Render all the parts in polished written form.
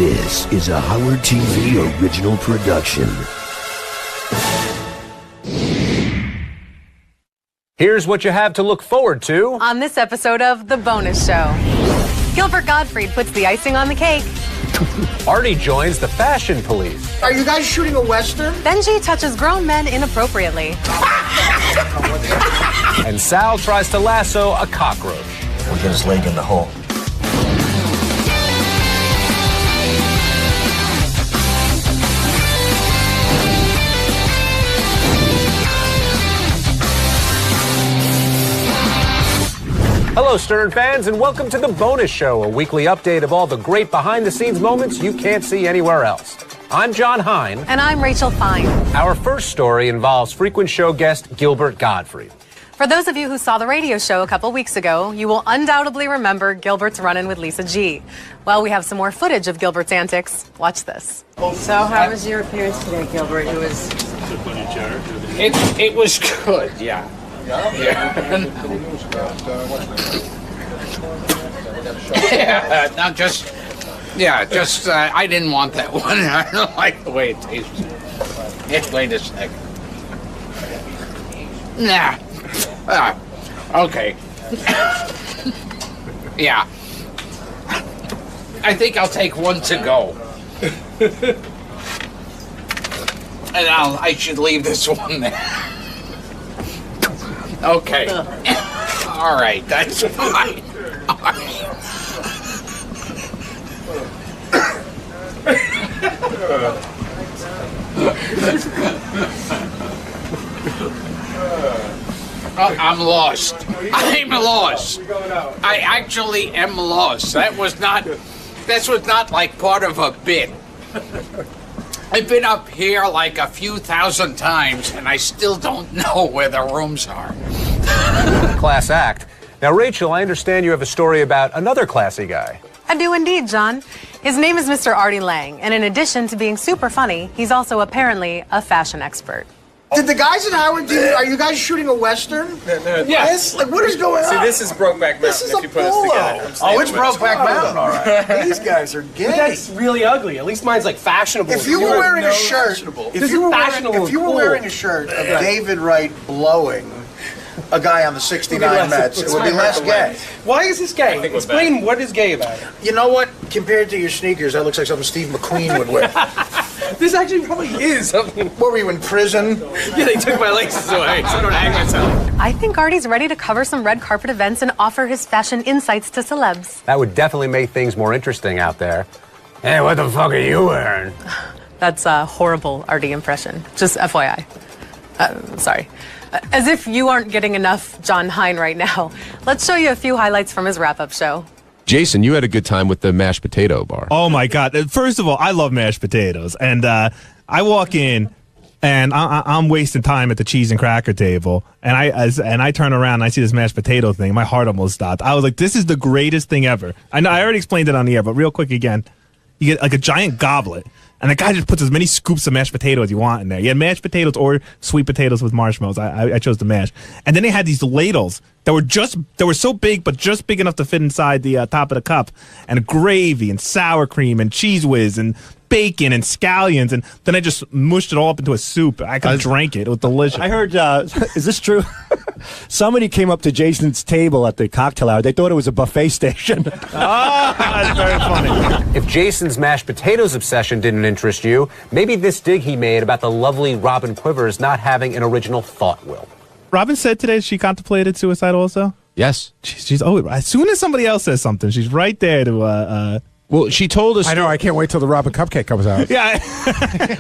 This is a Howard TV original production. Here's what you have to look forward to on this episode of The Bonus Show. Gilbert Gottfried puts the icing on the cake. Artie joins the fashion police. Are you guys shooting a Western? Benji touches grown men inappropriately. And Sal tries to lasso a cockroach. We'll get his leg in the hole. Hello, Stern fans, and welcome to The Bonus Show, a weekly update of all the great behind-the-scenes moments you can't see anywhere else. I'm John Hein. And I'm Rachel Fine. Our first story involves frequent show guest Gilbert Gottfried. For those of you who saw the radio show a couple weeks ago, you will undoubtedly remember Gilbert's run-in with Lisa G. Well, we have some more footage of Gilbert's antics. Watch this. So how was your appearance today, Gilbert? It was... It was good, yeah. I didn't want that one. I don't like the way it tastes. Wait a second. Nah. Okay. Yeah. I think I'll take one to go. And I should leave this one there. Okay. All right, that's fine. All right. I'm lost. I'm lost. I actually am lost. That was not like part of a bit. I've been up here like a few thousand times, and I still don't know where the rooms are. Class act. Now, Rachel, I understand you have a story about another classy guy. I do indeed, John. His name is Mr. Artie Lange, and in addition to being super funny, he's also apparently a fashion expert. Did the guys at Howard TV, are you guys shooting a Western? Yes. Like, what is going on? See, this is Brokeback Mountain. This is if a you put us polo. together. Oh, it's Brokeback Mountain, all right. These guys are gay. That's really ugly. At least mine's like fashionable. If you were wearing a shirt, if you were wearing a shirt of David Wright blowing a guy on the 69 Mets, it would be less gay. Why is this gay? Explain what is gay about it. You know what? Compared to your sneakers, that looks like something Steve McQueen would wear. This actually probably is something. What were you, in prison? Yeah, they took my laces away, so I don't hang myself. I think Artie's ready to cover some red carpet events and offer his fashion insights to celebs. That would definitely make things more interesting out there. Hey, what the fuck are you wearing? That's a horrible Artie impression. Just FYI. Sorry. As if you aren't getting enough John Hein right now. Let's show you a few highlights from his wrap-up show. Jason, you had a good time with the mashed potato bar. Oh, my God. First of all, I love mashed potatoes. And I walk in, and I'm wasting time at the cheese and cracker table. And I turn around, and I see this mashed potato thing. My heart almost stopped. I was like, this is the greatest thing ever. I know I already explained it on the air, but real quick again. You get like a giant goblet, and the guy just puts as many scoops of mashed potatoes as you want in there. You had mashed potatoes or sweet potatoes with marshmallows. I chose the mash. And then they had these ladles that were so big, but just big enough to fit inside the top of the cup. And gravy and sour cream and Cheese Whiz and bacon and scallions. And then I just mushed it all up into a soup. I could have drank it. It was delicious. I heard, is this true? Somebody came up to Jason's table at the cocktail hour. They thought it was a buffet station. That's very funny. If Jason's mashed potatoes obsession didn't interest you, maybe this dig he made about the lovely Robin Quivers not having an original thought will. Robin said today she contemplated suicide also? Yes. She's always, as soon as somebody else says something, she's right there to... Well, she told us... I know, I can't wait till the Robin Cupcake comes out. Yeah.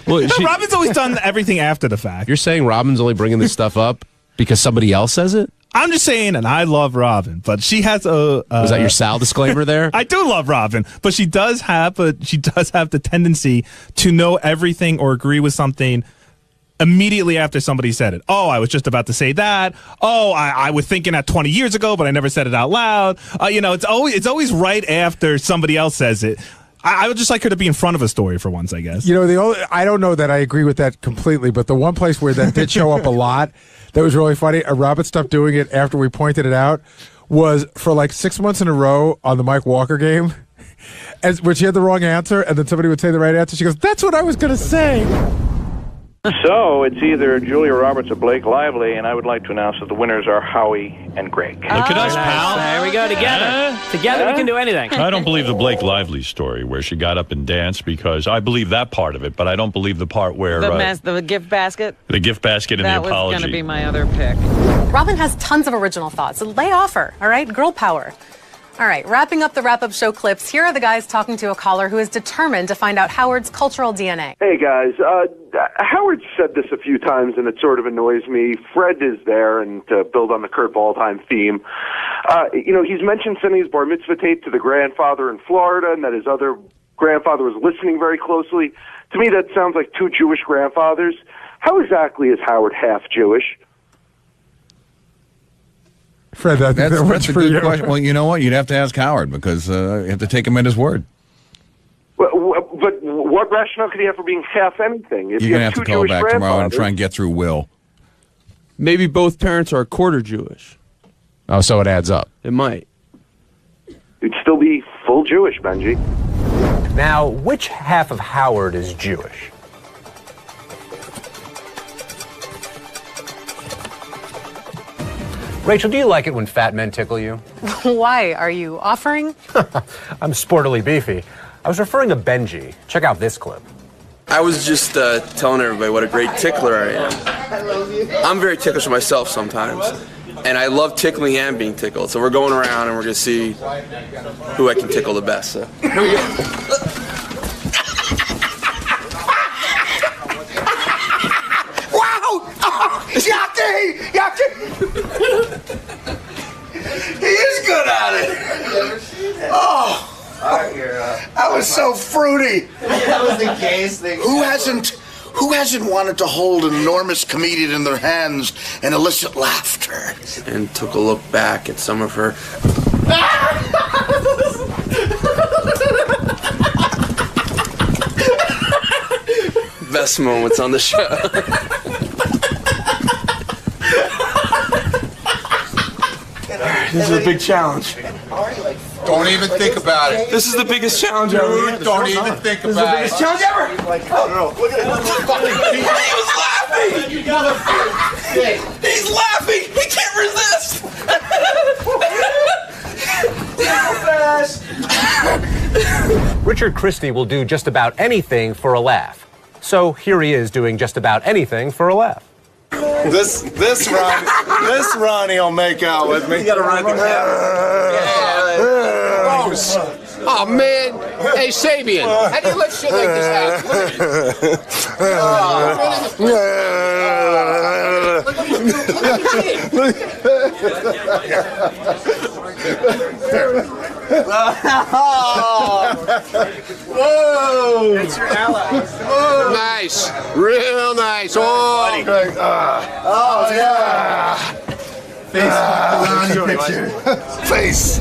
Well, Robin's always done everything after the fact. You're saying Robin's only bringing this stuff up because somebody else says it? I'm just saying, and I love Robin, but she has a... Was that your Sal disclaimer there? I do love Robin, but she does have the tendency to know everything or agree with something immediately after somebody said it. Oh, I was just about to say that. Oh, I was thinking that 20 years ago, but I never said it out loud. It's always right after somebody else says it. I would just like her to be in front of a story for once, I guess. You know, I don't know that I agree with that completely, but the one place where that did show up a lot that was really funny, and Robin stopped doing it after we pointed it out, was for like 6 months in a row on the Mike Walker game. where she had the wrong answer, and then somebody would say the right answer. She goes, "That's what I was going to say." So it's either Julia Roberts or Blake Lively, and I would like to announce that the winners are Howie and Greg. Look at us, pal. There we go, together. Together we can do anything. I don't believe the Blake Lively story where she got up and danced, because I believe that part of it, but I don't believe the part where... The gift basket? The gift basket and the apology. That was going to be my other pick. Robin has tons of original thoughts. Lay off her, all right? Girl power. All right, wrapping up the wrap-up show clips, here are the guys talking to a caller who is determined to find out Howard's cultural DNA. Hey, guys. Howard said this a few times, and it sort of annoys me. Fred is there, and to build on the Kurt Baldheim theme, he's mentioned sending his bar mitzvah tape to the grandfather in Florida, and that his other grandfather was listening very closely. To me, that sounds like two Jewish grandfathers. How exactly is Howard half Jewish? Fred, that's a good question. Well, you know what? You'd have to ask Howard, because you have to take him at his word. But what rationale could he have for being half anything? If You're going to have to call back tomorrow and try and get through Will. Maybe both parents are a quarter Jewish. Oh, so it adds up. It might. He'd still be full Jewish, Benji. Now, which half of Howard is Jewish? Rachel, do you like it when fat men tickle you? Why? Are you offering? I'm sportily beefy. I was referring to Benji. Check out this clip. I was just telling everybody what a great tickler I am. I'm very ticklish myself sometimes, and I love tickling and being tickled. So we're going around and we're going to see who I can tickle the best. So here we go. Yucky! He is good at it. Oh, that was so fruity. That was the gayest thing. Who hasn't wanted to hold an enormous comedian in their hands and elicit laughter? And took a look back at some of her best moments on the show. This is a big challenge. Don't even think about it. This is the biggest challenge ever. Don't even think about it. This is the biggest challenge ever. Oh no! Look at He was laughing. You got He's laughing. He can't resist. Richard Christie will do just about anything for a laugh. So here he is doing just about anything for a laugh. This Ronnie will make out with me. You gotta run the camera. Gross. Oh man. Hey Sabian, how do you let shit like this Whoa! It's your ally. Nice. Real nice. Oh, yeah. Face.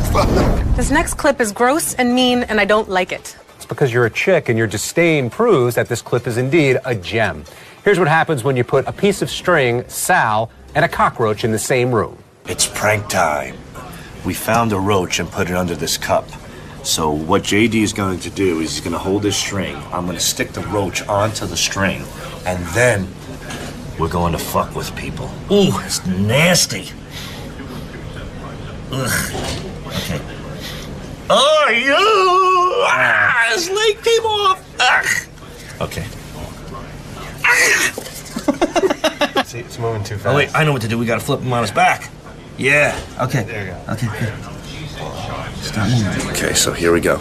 This next clip is gross and mean, and I don't like it. It's because you're a chick and your disdain proves that this clip is indeed a gem. Here's what happens when you put a piece of string, Sal, and a cockroach in the same room. It's prank time. We found a roach and put it under this cup. So what JD is going to do is he's going to hold this string. I'm going to stick the roach onto the string, and then we're going to fuck with people. Ooh, it's nasty. Ugh. Okay. Oh, you! His leg came off. Ugh. Okay. See, it's moving too fast. Oh wait, I know what to do. We got to flip him on his back. Yeah. Okay. There you go. Okay. Good. Stop moving. Okay, so here we go.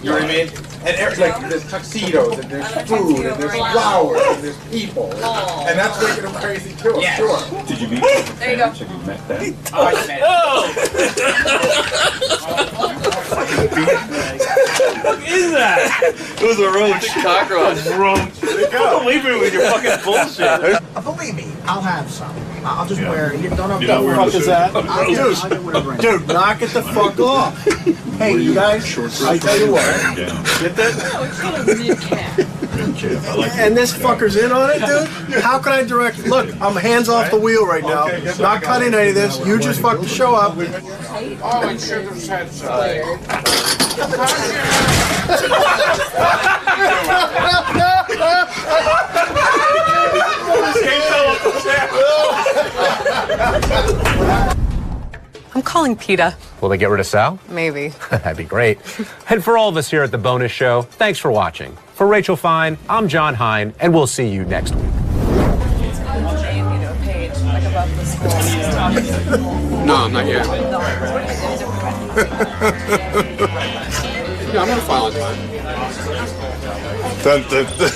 You know what I mean? And there's tuxedos, and there's food, and there's flowers, and there's people. And that's making them crazy too, I'm sure. Did you meet There you go. Have you met them? What is that? It was a roach. Cockroach. Don't leave me with your fucking bullshit. Believe me, I'll have some. I'll just wear it. Don't know what the fuck is that? Dude, knock it the fuck off. Hey, you guys, I tell you what. Get that? And this fucker's in on it, dude? How can I direct? Look, I'm hands off the wheel right now. Not cutting any of this. You just fucked the show up. Oh, and sugar I'm calling PETA. Will they get rid of Sal? Maybe. That'd be great. And for all of us here at The Bonus Show, thanks for watching. For Rachel Fine, I'm John Hein, and we'll see you next week. No, not yet. No, I'm gonna file it. Dun, dun, dun.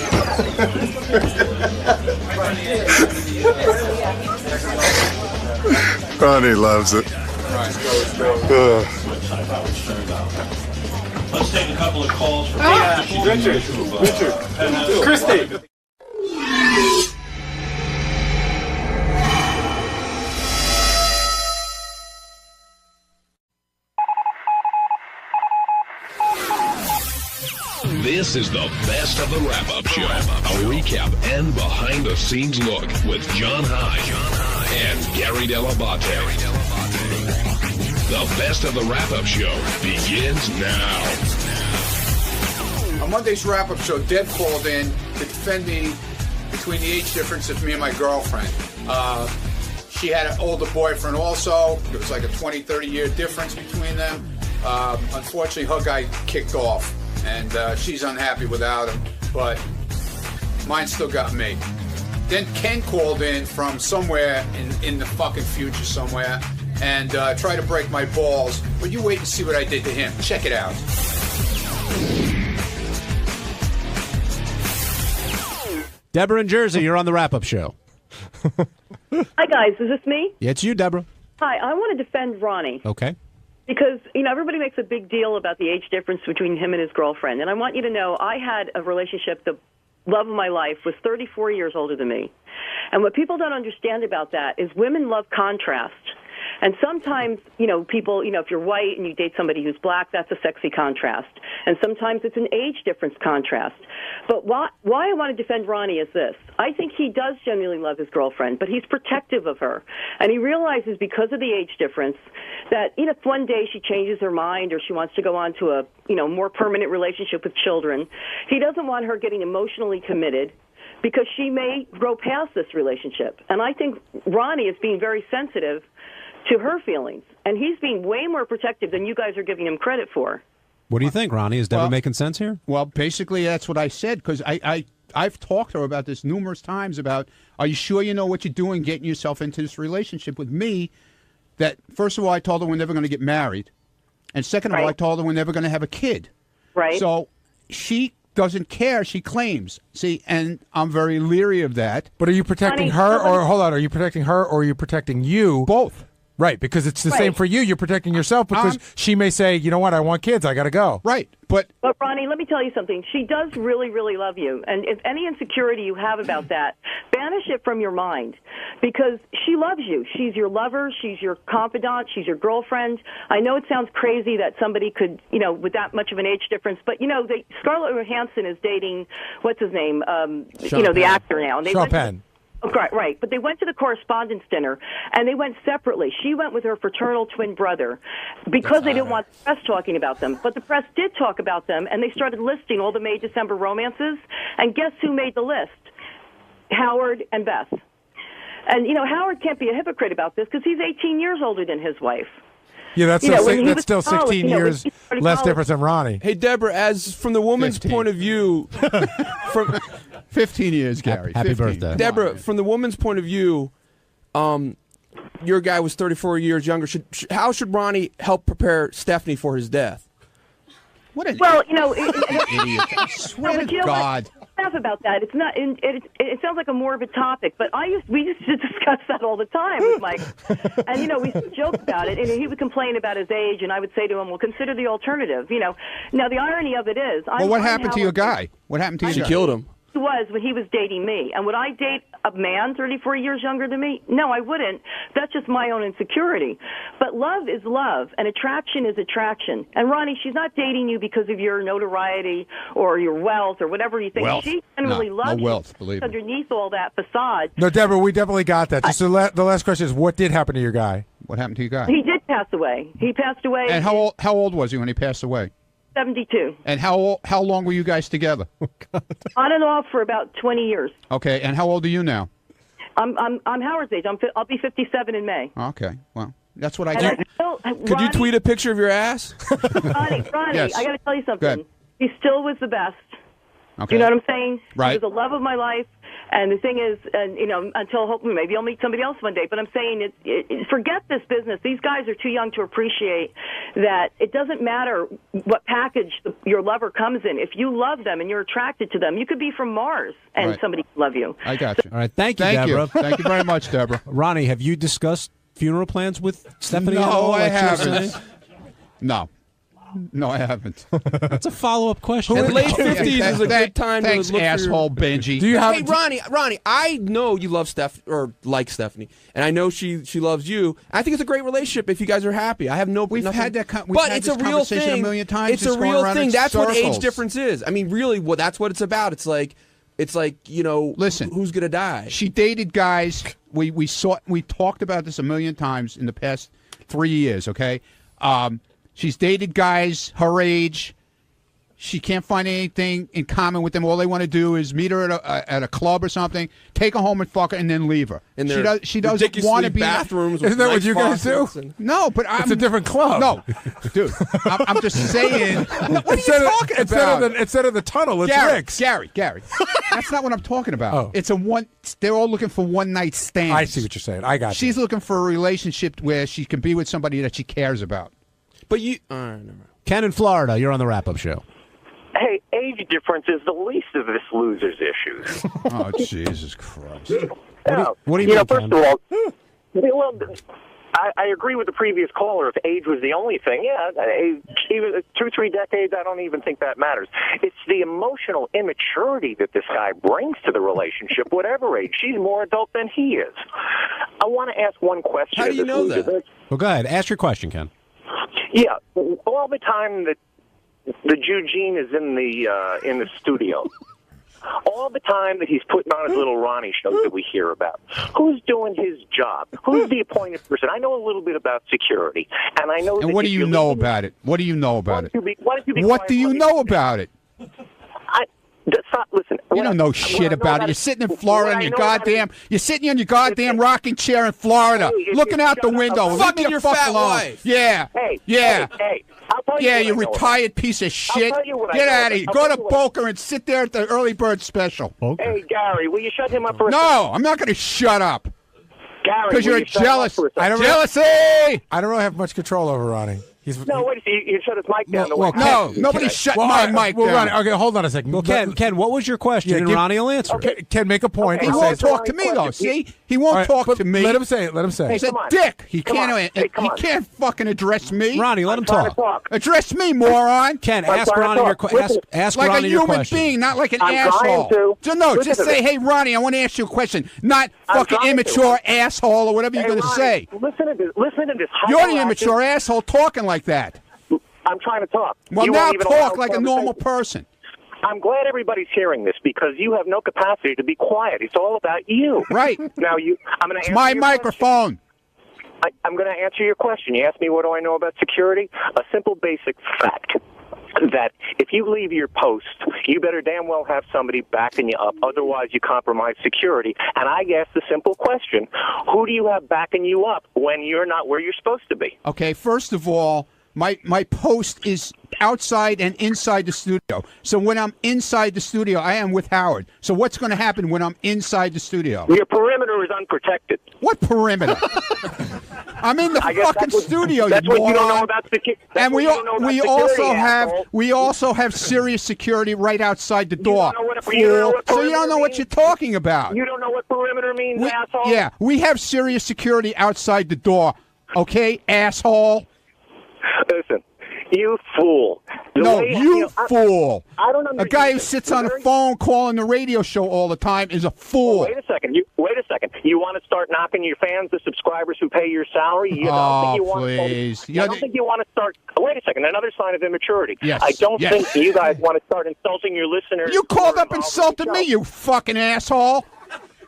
Ronnie loves it. Let's take a couple of calls for Richard. Christy. This is the best of the wrap-up show. A recap and behind-the-scenes look with John Hein and Gary Dell'Abate. The best of the wrap-up show begins now. On Monday's wrap-up show, Deb called in to defend me between the age difference of me and my girlfriend. She had an older boyfriend also. There was like a 20, 30-year difference between them. Unfortunately, her guy kicked off, and she's unhappy without him, but mine still got me. Then Ken called in from somewhere in the fucking future somewhere and tried to break my balls, but you wait and see what I did to him. Check it out. Deborah in Jersey, you're on the wrap-up show. Hi, guys. Is this me? Yeah, it's you, Deborah. Hi. I want to defend Ronnie. Okay. Because, everybody makes a big deal about the age difference between him and his girlfriend. And I want you to know I had a relationship, the love of my life was 34 years older than me. And what people don't understand about that is women love contrast. And sometimes, people, if you're white and you date somebody who's black, that's a sexy contrast. And sometimes it's an age difference contrast. But why I want to defend Ronnie is this. I think he does genuinely love his girlfriend, but he's protective of her. And he realizes because of the age difference that, if one day she changes her mind or she wants to go on to a, more permanent relationship with children, he doesn't want her getting emotionally committed because she may grow past this relationship. And I think Ronnie is being very sensitive to her feelings, and he's being way more protective than you guys are giving him credit for. What do you think, Ronnie? Is Deborah making sense here? Well, basically, that's what I said, because I've talked to her about this numerous times about, are you sure you know what you're doing getting yourself into this relationship with me? That, first of all, I told her we're never going to get married, and second of all, I told her we're never going to have a kid. Right. So she doesn't care, she claims. See, and I'm very leery of that. But are you protecting her, or, hold on, are you protecting her, or are you protecting you? Both. Right, because it's the same for you. You're protecting yourself because she may say, you know what, I want kids, I got to go. Right, but Ronnie, let me tell you something. She does really, really love you. And if any insecurity you have about that, banish it from your mind because she loves you. She's your lover. She's your confidant. She's your girlfriend. I know it sounds crazy that somebody could, with that much of an age difference, but, Scarlett Johansson is dating, what's his name, the actor now. And Sean Penn. Right. But they went to the correspondence dinner, and they went separately. She went with her fraternal twin brother because they didn't want the press talking about them. But the press did talk about them, and they started listing all the May-December romances. And guess who made the list? Howard and Beth. And, Howard can't be a hypocrite about this because he's 18 years older than his wife. Yeah, that's still 16 years less difference than Ronnie. Hey, Deborah, as from the woman's point of view, from 15 years, Gary. Happy 15. birthday. Deborah, from the woman's point of view, your guy was 34 years younger. How should Ronnie help prepare Stephanie for his death? What an idiot! I swear to God. Enough about that. It's not. It sounds like a morbid topic, but we used to discuss that all the time with Mike, and we joke about it. And he would complain about his age, and I would say to him, "Well, consider the alternative." Now the irony of it is, what happened to your guy? What happened to your guy? She killed him. He was when he was dating me. And would I date a man 34 years younger than me? No, I wouldn't. That's just my own insecurity. But love is love, and attraction is attraction. And Ronnie, she's not dating you because of your notoriety or your wealth or whatever you think. Wealth. She genuinely loves wealth, you believe me. underneath all that facade. No, Deborah, we definitely got that. Just the last question is, what did happen to your guy? What happened to your guy? He did pass away. He passed away. And how old was he when he passed away? 72. And how long were you guys together? On and off for about 20 years. Okay, and how old are you now? I'm Howard's age. I'll be 57 in May. Okay, well, that's what I And do. Could you tweet a picture of your ass? Ronnie, Yes. I got to tell you Go something. ahead. He still was the best. Okay. You know what I'm saying? Right. He was the love of my life. And the thing is, until hopefully maybe I'll meet somebody else one day. But I'm saying, forget this business. These guys are too young to appreciate that it doesn't matter what package your lover comes in. If you love them and you're attracted to them, you could be from Mars and Right. somebody could love you. I got you. All right, thank you, Thank you. Deborah. Thank you very much, Deborah. Ronnie, have you discussed funeral plans with Stephanie? at No, all, I like you were haven't. saying? No, I haven't. That's a follow-up question. And late 50s is a good time Thanks, to look asshole for your... Benji. Hey, Ronnie, I know you love Steph or like Stephanie, and I know she loves you. I think it's a great relationship if you guys are happy. I have no. We've nothing, had that. We've but had it's this a real conversation thing. a million times. It's Just a going real around thing. in That's what age circles. difference is. I mean, really, that's what it's about. It's like Listen, who's gonna die? She dated guys. We talked about this a million times in the past 3 years. Okay, she's dated guys her age. She can't find anything in common with them. All they want to do is meet her at a club or something, take her home and fuck her, and then leave her. And She doesn't want to be bathrooms. Isn't that what you guys do? And... No, but It's a different club. No, dude, I'm just saying. What are you talking about? Instead of the tunnel, it's Gary, Rick's. Gary. That's not what I'm talking about. Oh. It's they're all looking for one night stands. I see what you're saying. I got She's looking for a relationship where she can be with somebody that she cares about. But you, all right, never mind. Ken in Florida, you're on the wrap-up show. Hey, age difference is the least of this loser's issues. Oh, Jesus Christ. What do you mean, first Ken? of all, well, I agree with the previous caller. If age was the only thing, even 2-3 decades, I don't even think that matters. It's the emotional immaturity that this guy brings to the relationship, whatever age. She's more adult than he is. I want to ask one question. How do you know that? Well, go ahead. Ask your question, Ken. Yeah, all the time that the Eugene is in the studio, all the time that he's putting on his little Ronnie show that we hear about, who's doing his job? Who's the appointed person? I know a little bit about security, and I know. And what do you know about it? What do you know about it? What do you know about it? Listen, you don't know shit about it. You're sitting in Florida in you're sitting in your goddamn rocking chair in Florida, looking out the window, fucking your fat wife. Yeah, Hey, I'll tell you. Yeah, what you I know retired piece of shit. tell you what I Get know out of about- here. I'll Go tell to you what- Boca and sit there at the early bird special. Hey, Gary, will you shut him up for a No, I'm not going to shut up. Gary, Because will you're you shut him up jealous. for a second? Jealousy! I don't really have much control over Ronnie. No, wait a second. You shut his mic down. No, nobody's shutting my mic Well, down. Ronnie, okay, hold on a second. Well, Ken, what was your question? And Ronnie will answer. Ken, make a point. He and won't say- talk to me, though. See? He won't talk to me. Let him say it. Let him say He's it. a dick. He can't fucking address me. Ronnie, let him talk. Address me, moron. Ken, ask Ronnie your question. Ask like Ronnie a your human question. being, not like an I'm asshole. trying to. No, Listen just to say, this. hey, Ronnie, I want to ask you a question. Not fucking trying to. immature asshole or whatever you're going to say. Listen to this. Listen to this. You're the immature asshole talking like that. I'm trying to talk. Well, You now won't even allow talk like a normal person. I'm glad everybody's hearing this because you have no capacity to be quiet. It's all about you. Right. Now, I'm going to It's my microphone. I'm going to answer your question. You asked me what do I know about security? A simple, basic fact. That if you leave your post, you better damn well have somebody backing you up. Otherwise, you compromise security. And I ask the simple question, who do you have backing you up when you're not where you're supposed to be? Okay, first of all, my post is outside and inside the studio. So when I'm inside the studio, I am with Howard. So what's going to happen when I'm inside the studio? Your perimeter is unprotected. What perimeter? I'm in the fucking studio. That's you what you don't moron. know about security. And we also have serious security right outside the door. Fool. So you don't know what you're talking about. You don't know what perimeter means, asshole? Yeah, we have serious security outside the door. Okay, asshole. Listen, you fool. Fool. I don't understand. A guy who sits on a phone calling the radio show all the time is a fool. Wait a second. You want to start knocking your fans, the subscribers who pay your salary? I don't think you want to start. Wait a second. Another sign of immaturity. Yes. I don't think you guys want to start insulting your listeners. You called up and insulted me, you fucking asshole.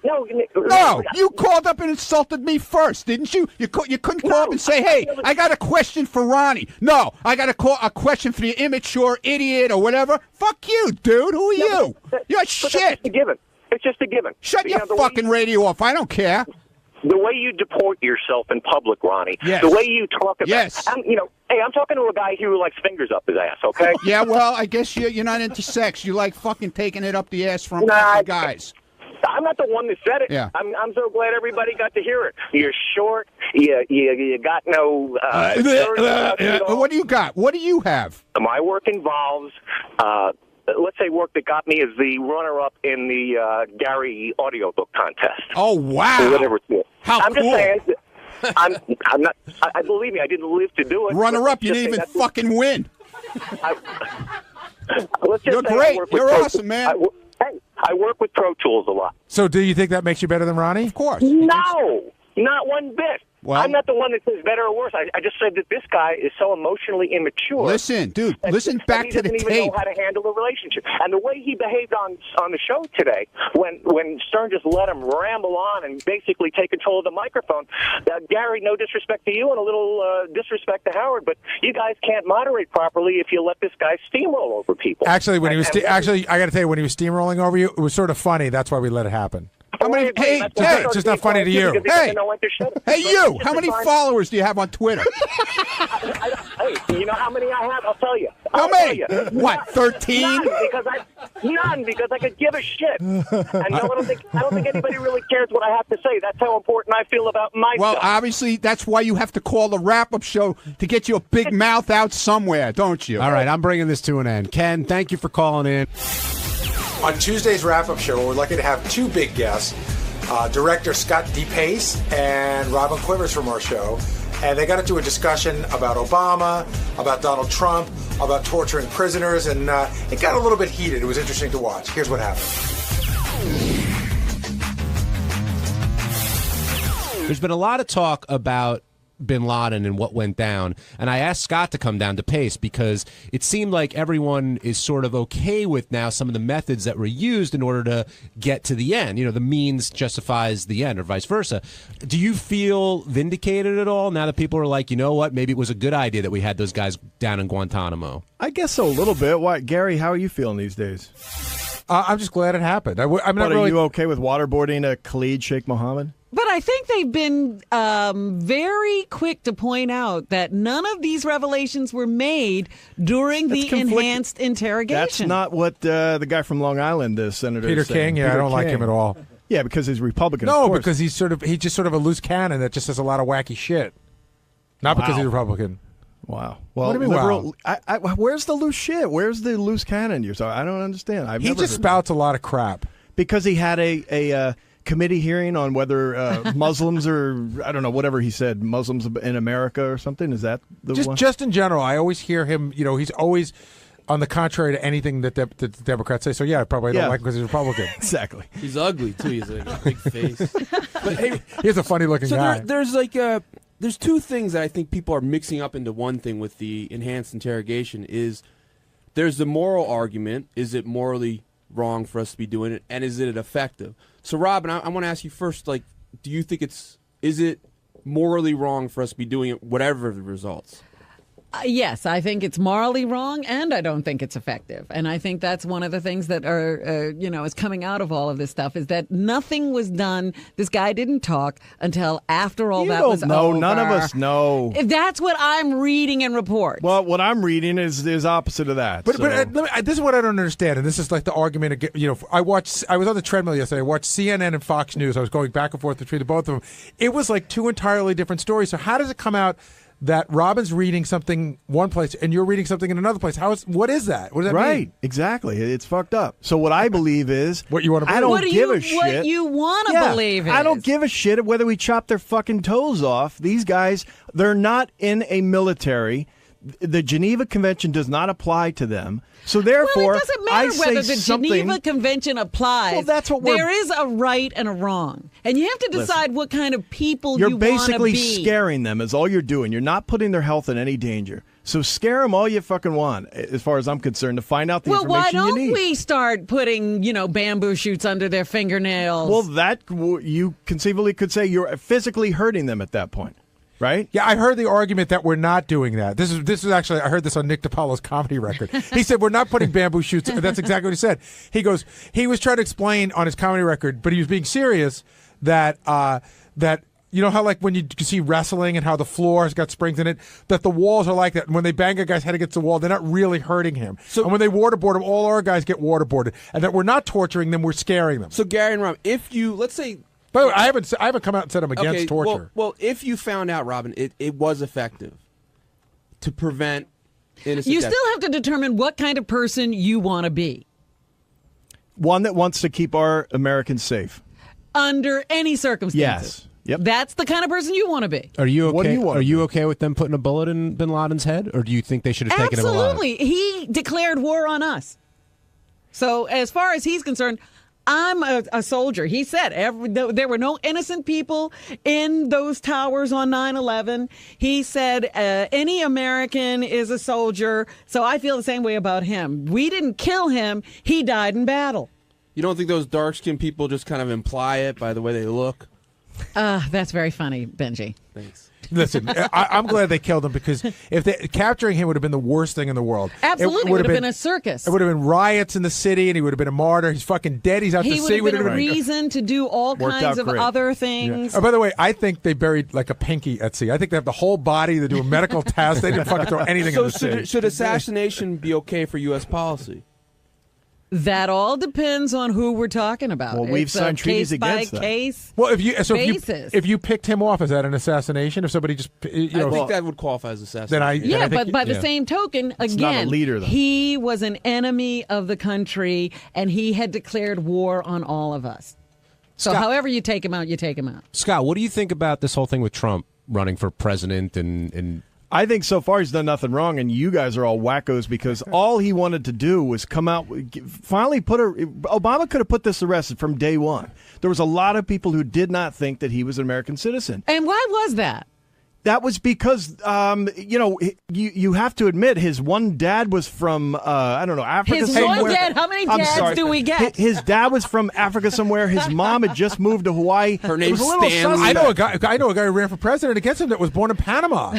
No, you called up and insulted me first, didn't you? You couldn't call up and say, "Hey, I got a question for Ronnie." No, I got a question for the immature idiot or whatever. Fuck you, dude. Who are you? You're shit. That's just a given. It's just a given. Shut your fucking radio off. I don't care. The way you deport yourself in public, Ronnie. Yes. The way you talk about. Yes. Hey, I'm talking to a guy who likes fingers up his ass. Okay. Yeah, well, I guess you're not into sex. You like fucking taking it up the ass from guys. I'm not the one that said it. Yeah. I'm so glad everybody got to hear it. You're short. You got no. What do you got? What do you have? My work involves. Let's say work that got me as the runner-up in the Gary audiobook contest. Oh wow! Or whatever it's How I'm cool. just saying. I'm not. I believe me. I didn't live to do it. Runner-up, you didn't even fucking win. You're great. You're awesome, man. I work with Pro Tools a lot. So do you think that makes you better than Ronnie? Of course. No, not one bit. Well, I'm not the one that says better or worse. I just said that this guy is so emotionally immature. Listen, dude, listen back to the tape. He doesn't even know how to handle a relationship. And the way he behaved on the show today, when Stern just let him ramble on and basically take control of the microphone, Gary, no disrespect to you and a little disrespect to Howard, but you guys can't moderate properly if you let this guy steamroll over people. Actually, when he was I got to tell you, when he was steamrolling over you, it was sort of funny. That's why we let it happen. Hey, it's just not funny to you. Hey, you! How many followers do you have on Twitter? Hey, you know how many I have? I'll tell you. How many? What, 13? None, because I could give a shit. And I don't think anybody really cares what I have to say. That's how important I feel about myself. Well, obviously, that's why you have to call the wrap-up show to get your big mouth out somewhere, don't you? All right, I'm bringing this to an end. Ken, thank you for calling in. On Tuesday's wrap-up show, we're lucky to have two big guests, director Scott DePace and Robin Quivers from our show. And they got into a discussion about Obama, about Donald Trump, about torturing prisoners, and it got a little bit heated. It was interesting to watch. Here's what happened. There's been a lot of talk about bin Laden and what went down, and I asked Scott to come down to Pace because it seemed like everyone is sort of okay with now some of the methods that were used in order to get to the end. You know, the means justifies the end, or vice versa. Do you feel vindicated at all now that people are like, you know what, maybe it was a good idea that we had those guys down in Guantanamo? I guess so, a little bit. Why, Gary, how are you feeling these days? I'm just glad it happened. I'm but not are really... you okay with waterboarding a Khalid Sheikh Mohammed? But I think they've been very quick to point out that none of these revelations were made during the enhanced interrogation. That's not what the guy from Long Island, the senator, Peter King. Yeah, I don't like him at all. Yeah, because he's Republican. No, of course. because he's just sort of a loose cannon that just says a lot of wacky shit. Not because he's Republican. Wow. Well, what do you mean, liberal, where's the loose shit? Where's the loose cannon? I don't understand. He just spouts a lot of crap. Because he had a committee hearing on whether Muslims or, I don't know, whatever he said, Muslims in America or something. Is that the one? Just in general, I always hear him, he's always on the contrary to anything that the Democrats say. So, yeah, I probably don't like him because he's Republican. Exactly. He's ugly, too. He's like a big face. But hey, he's a funny-looking guy. There's two things that I think people are mixing up into one thing with the enhanced interrogation is there's the moral argument. Is it morally wrong for us to be doing it? And is it effective? So, Robin, I want to ask you first, do you think is it morally wrong for us to be doing it, whatever the results? Yes, I think it's morally wrong, and I don't think it's effective. And I think that's one of the things that are, is coming out of all of this stuff is that nothing was done. This guy didn't talk until after all that was over. No, none of us know. That's what I'm reading in reports. Well, what I'm reading is opposite of that. But this is what I don't understand, and this is like the argument. I was on the treadmill yesterday. I watched CNN and Fox News. I was going back and forth between the both of them. It was like two entirely different stories. So how does it come out that Robin's reading something one place and you're reading something in another place? What is that? What does that mean? Right, exactly. It's fucked up. So what I believe is what you want to believe. I don't give a shit. What you want to believe is. I don't give a shit whether we chop their fucking toes off. These guys, they're not in a military. The Geneva Convention does not apply to them. So therefore, it doesn't matter whether the Geneva Convention applies. Well, that's what there is a right and a wrong, and you have to decide what kind of people you want to be. You're basically scaring them. Is all you're doing. You're not putting their health in any danger. So scare them all you fucking want, as far as I'm concerned, to find out the Well, why information you don't need. we start putting, bamboo shoots under their fingernails? Well, that you conceivably could say you're physically hurting them at that point, right? Yeah, I heard the argument that we're not doing that. This is actually, I heard this on Nick DiPaolo's comedy record. He said we're not putting bamboo shoots. That's exactly what he said. He goes, he was trying to explain on his comedy record, but he was being serious that you know how like when you see wrestling and how the floor has got springs in it, that the walls are like that. And when they bang a guy's head against the wall, they're not really hurting him. So, and when they waterboard him, all our guys get waterboarded. And that we're not torturing them, we're scaring them. So Gary and Rob, if you, let's say... By the way, I haven't come out and said I'm against torture. Well, if you found out, Robin, it was effective to prevent innocent You death. still have to determine what kind of person you want to be. One that wants to keep our Americans safe. Under any circumstances. Yes. Yep. That's the kind of person you want to be. Are you okay? What do you want Are to you do? okay with them putting a bullet in Bin Laden's head, or do you think they should have taken him alive? Absolutely. He declared war on us. So as far as he's concerned, I'm a soldier. He said there were no innocent people in those towers on 9/11. He said any American is a soldier. So I feel the same way about him. We didn't kill him. He died in battle. You don't think those dark-skinned people just kind of imply it by the way they look? That's very funny, Benji. Thanks. Listen, I'm glad they killed him, because capturing him would have been the worst thing in the world. Absolutely. It would have been a circus. It would have been riots in the city, and he would have been a martyr. He's fucking dead. He's out to sea. He would have been a reason to do all kinds of other things. Yeah. Oh, by the way, I think they buried like a pinky at sea. I think they have the whole body. They do a medical test. They didn't fucking throw anything in the sea. Should assassination be okay for U.S. policy? That all depends on who we're talking about. Well, we've signed treaties against that. Case well, basis. if you picked him off, is that an assassination? If somebody just, I think that would qualify as assassination. Yeah, but by the same token, It's not a again, leader, though. he was an enemy of the country, and he had declared war on all of us. So Scott- however you take him out, you take him out. Scott, what do you think about this whole thing with Trump running for president and I think so far he's done nothing wrong, and you guys are all wackos because all he wanted to do was come out, finally Obama could have put this to rest from day one. There was a lot of people who did not think that he was an American citizen. And why was that? That was because, you have to admit his one dad was from, I don't know, Africa His somewhere. one dad? How many I'm dads sorry. do we get? His dad was from Africa somewhere. His mom had just moved to Hawaii. Her It name's was a little Stan. suspect. I know a guy who ran for president against him that was born in Panama.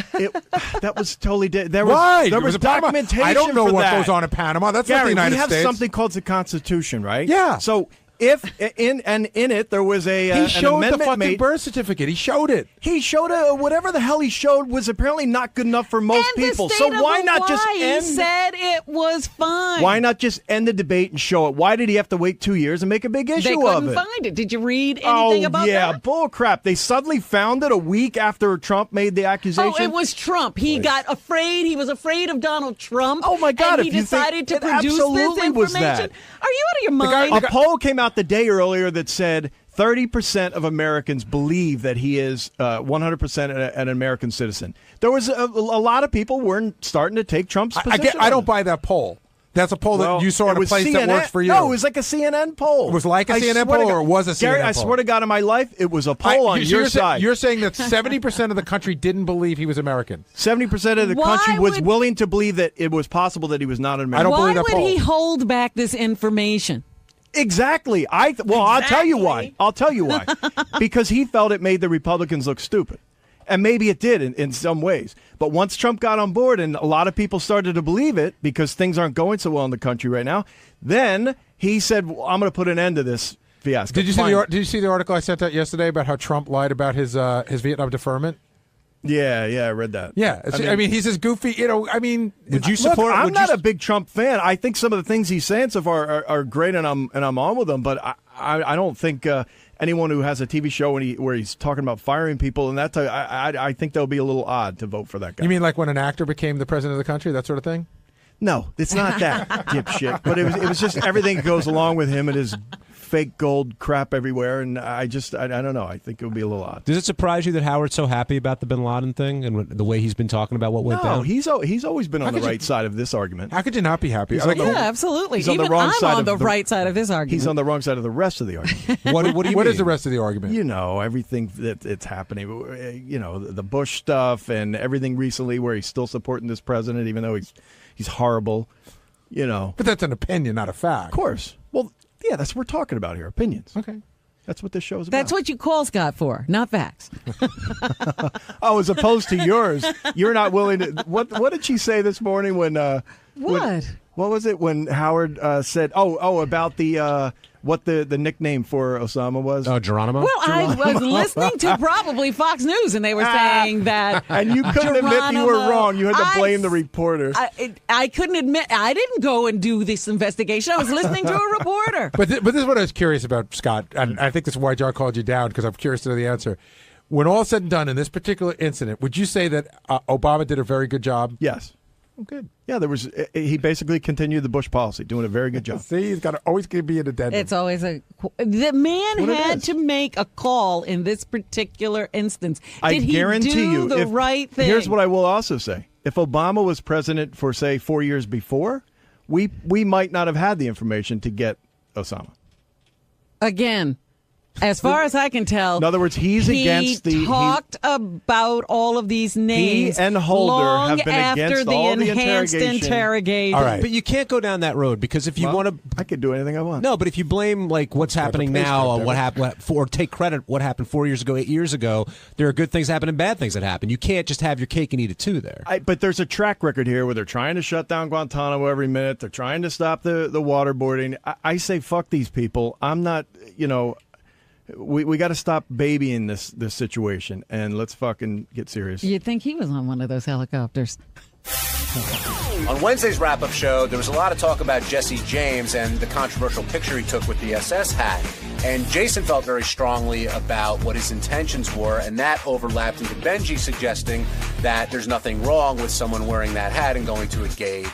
That was totally there was Panama. documentation. I don't know for what that. goes on in Panama. That's not the Gary, United we have States. something called the Constitution, right? Yeah. So if in it there was He an showed the amendment fucking made. birth certificate. He showed it. He showed whatever the hell he showed was apparently not good enough for most And people. the So state of why not just Hawaii end? said it was fine. Why not just end the debate and show it? Why did he have to wait 2 years and make a big issue They of couldn't it? find it. Did you read anything about yeah, that? bull crap. They suddenly found it a week after Trump made the accusation. Oh, it was Trump. He got afraid. He was afraid of Donald Trump. Oh, my God, And he if you think decided to it produce this absolutely was information. that. Are you out of your mind? A poll came out the day earlier that said 30% of Americans believe that he is 100% an American citizen. There was a lot of people weren't starting to take Trump's position. I don't buy that poll. That's a poll that you saw in a place that works for you. No, it was like a CNN poll. It was like a CNN swear to poll, God. or it was a CNN Gary, poll? I swear to God in my life, it was a poll on your side. You're saying that 70% of the country didn't believe he was American. 70% of the Why country was would- willing to believe that it was possible that he was not an American. Why would he hold back this information? Exactly. I'll tell you why. I'll tell you why. Because he felt it made the Republicans look stupid. And maybe it did in some ways. But once Trump got on board and a lot of people started to believe it because things aren't going so well in the country right now, then he said, well, I'm going to put an end to this fiasco. Did you see the article I sent out yesterday about how Trump lied about his Vietnam deferment? Yeah, I read that. Yeah, I mean he's as goofy. Would you support? I'm not a big Trump fan. I think some of the things he's saying so far are great, and I'm on with them. But I don't think anyone who has a TV show where he's talking about firing people and that type, I think that would be a little odd to vote for that guy. You mean like when an actor became the president of the country, that sort of thing? No, it's not that dipshit. But it was just everything that goes along with him and his fake gold crap everywhere, and I don't know. I think it would be a little odd. Does it surprise you that Howard's so happy about the Bin Laden thing and the way he's been talking about what went down? No, he's always been on the right side of this argument. How could you not be happy? Absolutely. He's on Even the wrong I'm side on the of right side of this argument. He's on the wrong side of the rest of the argument. What do you What mean? is the rest of the argument? You know, everything that's happening. You know, the Bush stuff and everything recently where he's still supporting this president, even though he's horrible. You know. But that's an opinion, not a fact. Of course. Well, yeah, that's what we're talking about here. Opinions. Okay. That's what this show's about. That's what you call Scott for, not facts. Oh, as opposed to yours, you're not willing to. What did she say this morning when? What was it when Howard said? About the what the nickname for Osama was? Oh, Geronimo. Well, I was listening to probably Fox News, and they were saying that. And you couldn't admit you were wrong. You had to blame the reporter. I couldn't admit. I didn't go and do this investigation. I was listening to a reporter. But this is what I was curious about, Scott, and I think this is why John called you down, because I'm curious to know the answer. When all said and done in this particular incident, would you say that Obama did a very good job? Yes. Oh, good. Yeah, he basically continued the Bush policy, doing a very good job. See, he's got to always be an addendum. It's always the man had to make a call in this particular instance. Did he do the right thing? Here's what I will also say: if Obama was president for say 4 years before, we might not have had the information to get Osama. Again. As far as I can tell, in other words, he talked about all of these names. He and Holder have been against all the enhanced interrogation. All right. But you can't go down that road because if you want to, I could do anything I want. No, but if you blame like what's happening now on what happened, or take credit what happened 4 years ago, 8 years ago, there are good things that happen and bad things that happen. You can't just have your cake and eat it too. There. But there's a track record here where they're trying to shut down Guantanamo every minute. They're trying to stop the waterboarding. I say fuck these people. I'm not. We got to stop babying this situation, and let's fucking get serious. You'd think he was on one of those helicopters. On Wednesday's wrap-up show, there was a lot of talk about Jesse James and the controversial picture he took with the SS hat. And Jason felt very strongly about what his intentions were, and that overlapped into Benji suggesting that there's nothing wrong with someone wearing that hat and going to a gay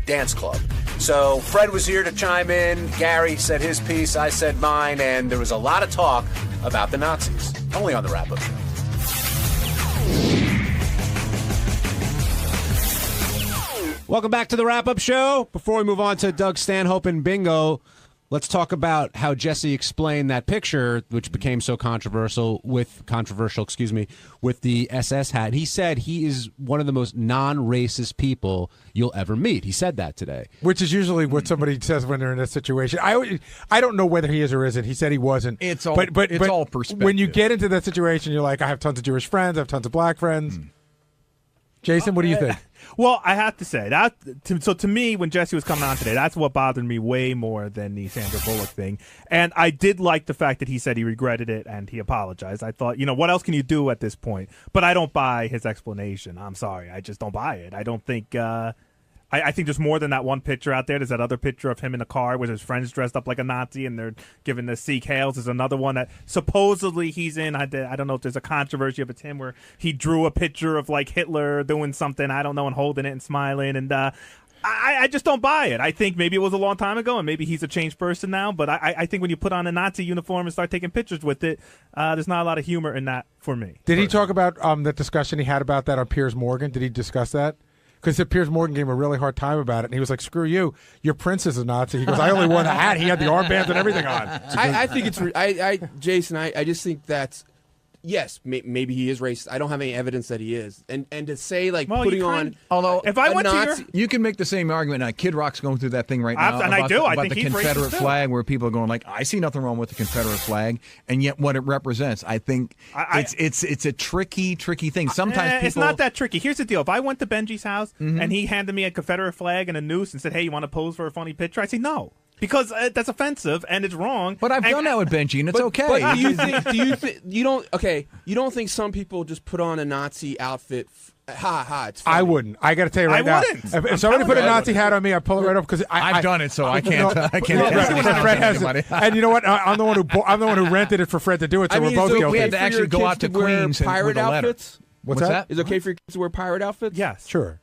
dance club. So Fred was here to chime in, Gary said his piece, I said mine, and there was a lot of talk about the Nazis. Only on the wrap-up show. Welcome back to the wrap-up show. Before we move on to Doug Stanhope and Bingo, let's talk about how Jesse explained that picture, which became so controversial with the SS hat. He said he is one of the most non-racist people you'll ever meet. He said that today. Which is usually what somebody says when they're in a situation. I don't know whether he is or isn't. He said he wasn't. It's all perspective. When you get into that situation, you're like, I have tons of Jewish friends. I have tons of black friends. Jason, what do you think? Well, I have to say that. So to me, when Jesse was coming on today, that's what bothered me way more than the Sandra Bullock thing. And I did like the fact that he said he regretted it and he apologized. I thought, what else can you do at this point? But I don't buy his explanation. I'm sorry, I just don't buy it. I don't think. I think there's more than that one picture out there. There's that other picture of him in the car with his friends dressed up like a Nazi and they're giving the Sikh hails. There's another one that supposedly he's in. I don't know if there's a controversy if it's him where he drew a picture of like Hitler doing something, I don't know, and holding it and smiling. And I just don't buy it. I think maybe it was a long time ago and maybe he's a changed person now. But I think when you put on a Nazi uniform and start taking pictures with it, there's not a lot of humor in that for me. Did he talk about that discussion he had about that on Piers Morgan? Did he discuss that? Because Piers Morgan gave him a really hard time about it, and he was like, "Screw you, your prince is a Nazi." He goes, "I only wore the hat. He had the armbands and everything on." I think it's Jason. I just think that's yes, maybe he is racist. I don't have any evidence that he is, and to say like putting on. Although if I went Nazi, you can make the same argument. Now, Kid Rock's going through that thing right now, and about I do. I about think the he's Confederate racist flag, where people are going like, "I see nothing wrong with the Confederate flag," and yet what it represents. I think it's a tricky thing. Sometimes people, it's not that tricky. Here's the deal: if I went to Benji's house and he handed me a Confederate flag and a noose and said, "Hey, you want to pose for a funny picture?" I'd say no. Because that's offensive and it's wrong. But I've done that with Benji, and it's okay. But you don't think some people just put on a Nazi outfit? It's funny. I wouldn't. I got to tell you right now. If somebody put a Nazi hat on me, I pull it right up because I've done it, so I can't. Fred hasn't. And you know what? I'm the one who rented it for Fred to do it. So we're both guilty. We had to actually go out to Queens and pirate outfits. What's that? Is it okay for your kids to wear pirate outfits? Yes, sure.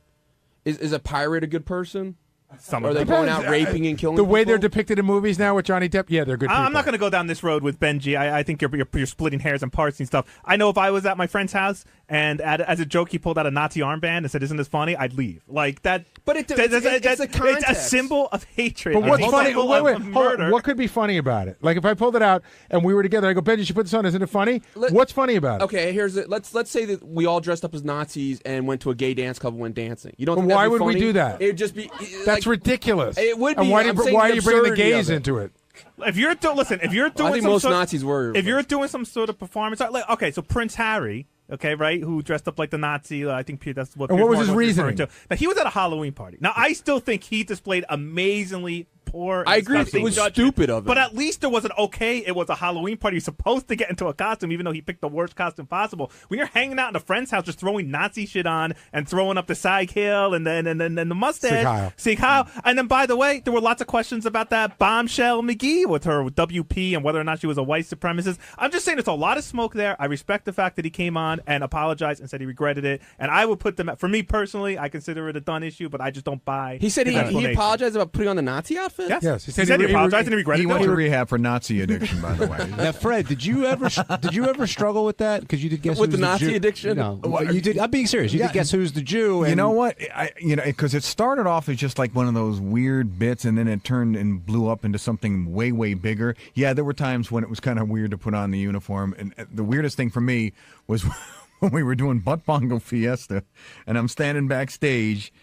Is a pirate a good person? Some Or of are they them. going out raping and killing The way people? they're depicted in movies now with Johnny Depp, yeah, they're good people. I'm not going to go down this road with Benji. I think you're splitting hairs and parts and stuff. I know if I was at my friend's house and as a joke he pulled out a Nazi armband and said, "Isn't this funny?" I'd leave. Like that. But it's a it's context. a symbol of hatred. But what's It's a funny? symbol Wait, of hold murder. on. What could be funny about it? Like if I pulled it out and we were together, I go, Benji, you should put this on. Isn't it funny? What's funny about it? Okay, here's it. Let's say that we all dressed up as Nazis and went to a gay dance club and went dancing. You don't But think that'd why be would we funny? do that? It would just be That's ridiculous. It would be. And why I'm saying are the you bringing the absurdity gays of it. into it? If you're doing I think some most sort, Nazis were. if you're doing some sort of performance, like, okay, so Prince Harry, okay, right, who dressed up like the Nazi, I think that's what. And Piers what was Morgan his referring reasoning? to. Now he was at a Halloween party. Now I still think he displayed amazingly poor. I agree. disgusting It was judgment. stupid of him. But at least there was an okay. It was a Halloween party. You're supposed to get into a costume, even though he picked the worst costume possible. When you're hanging out in a friend's house, just throwing Nazi shit on and throwing up the side heel and then the mustache, Sieg Heil. And then, by the way, there were lots of questions about that bombshell McGee with her WP and whether or not she was a white supremacist. I'm just saying, there's a lot of smoke there. I respect the fact that he came on and apologized and said he regretted it. And I would put them. For me personally, I consider it a done issue, but I just don't buy. He said his he explanation. apologized about putting on the Nazi outfit. Yes. He He said he apologized and he regretted He it. went to rehab for Nazi addiction, by the way. Now, Fred, did you ever struggle with that? Because you did guess With who's the Nazi Jew? addiction? No, you did. I'm being serious. You did guess who's the Jew. And You know what? Because it started off as just like one of those weird bits, and then it turned and blew up into something way, way bigger. Yeah, there were times when it was kind of weird to put on the uniform, and the weirdest thing for me was when we were doing Butt Bongo Fiesta, and I'm standing backstage.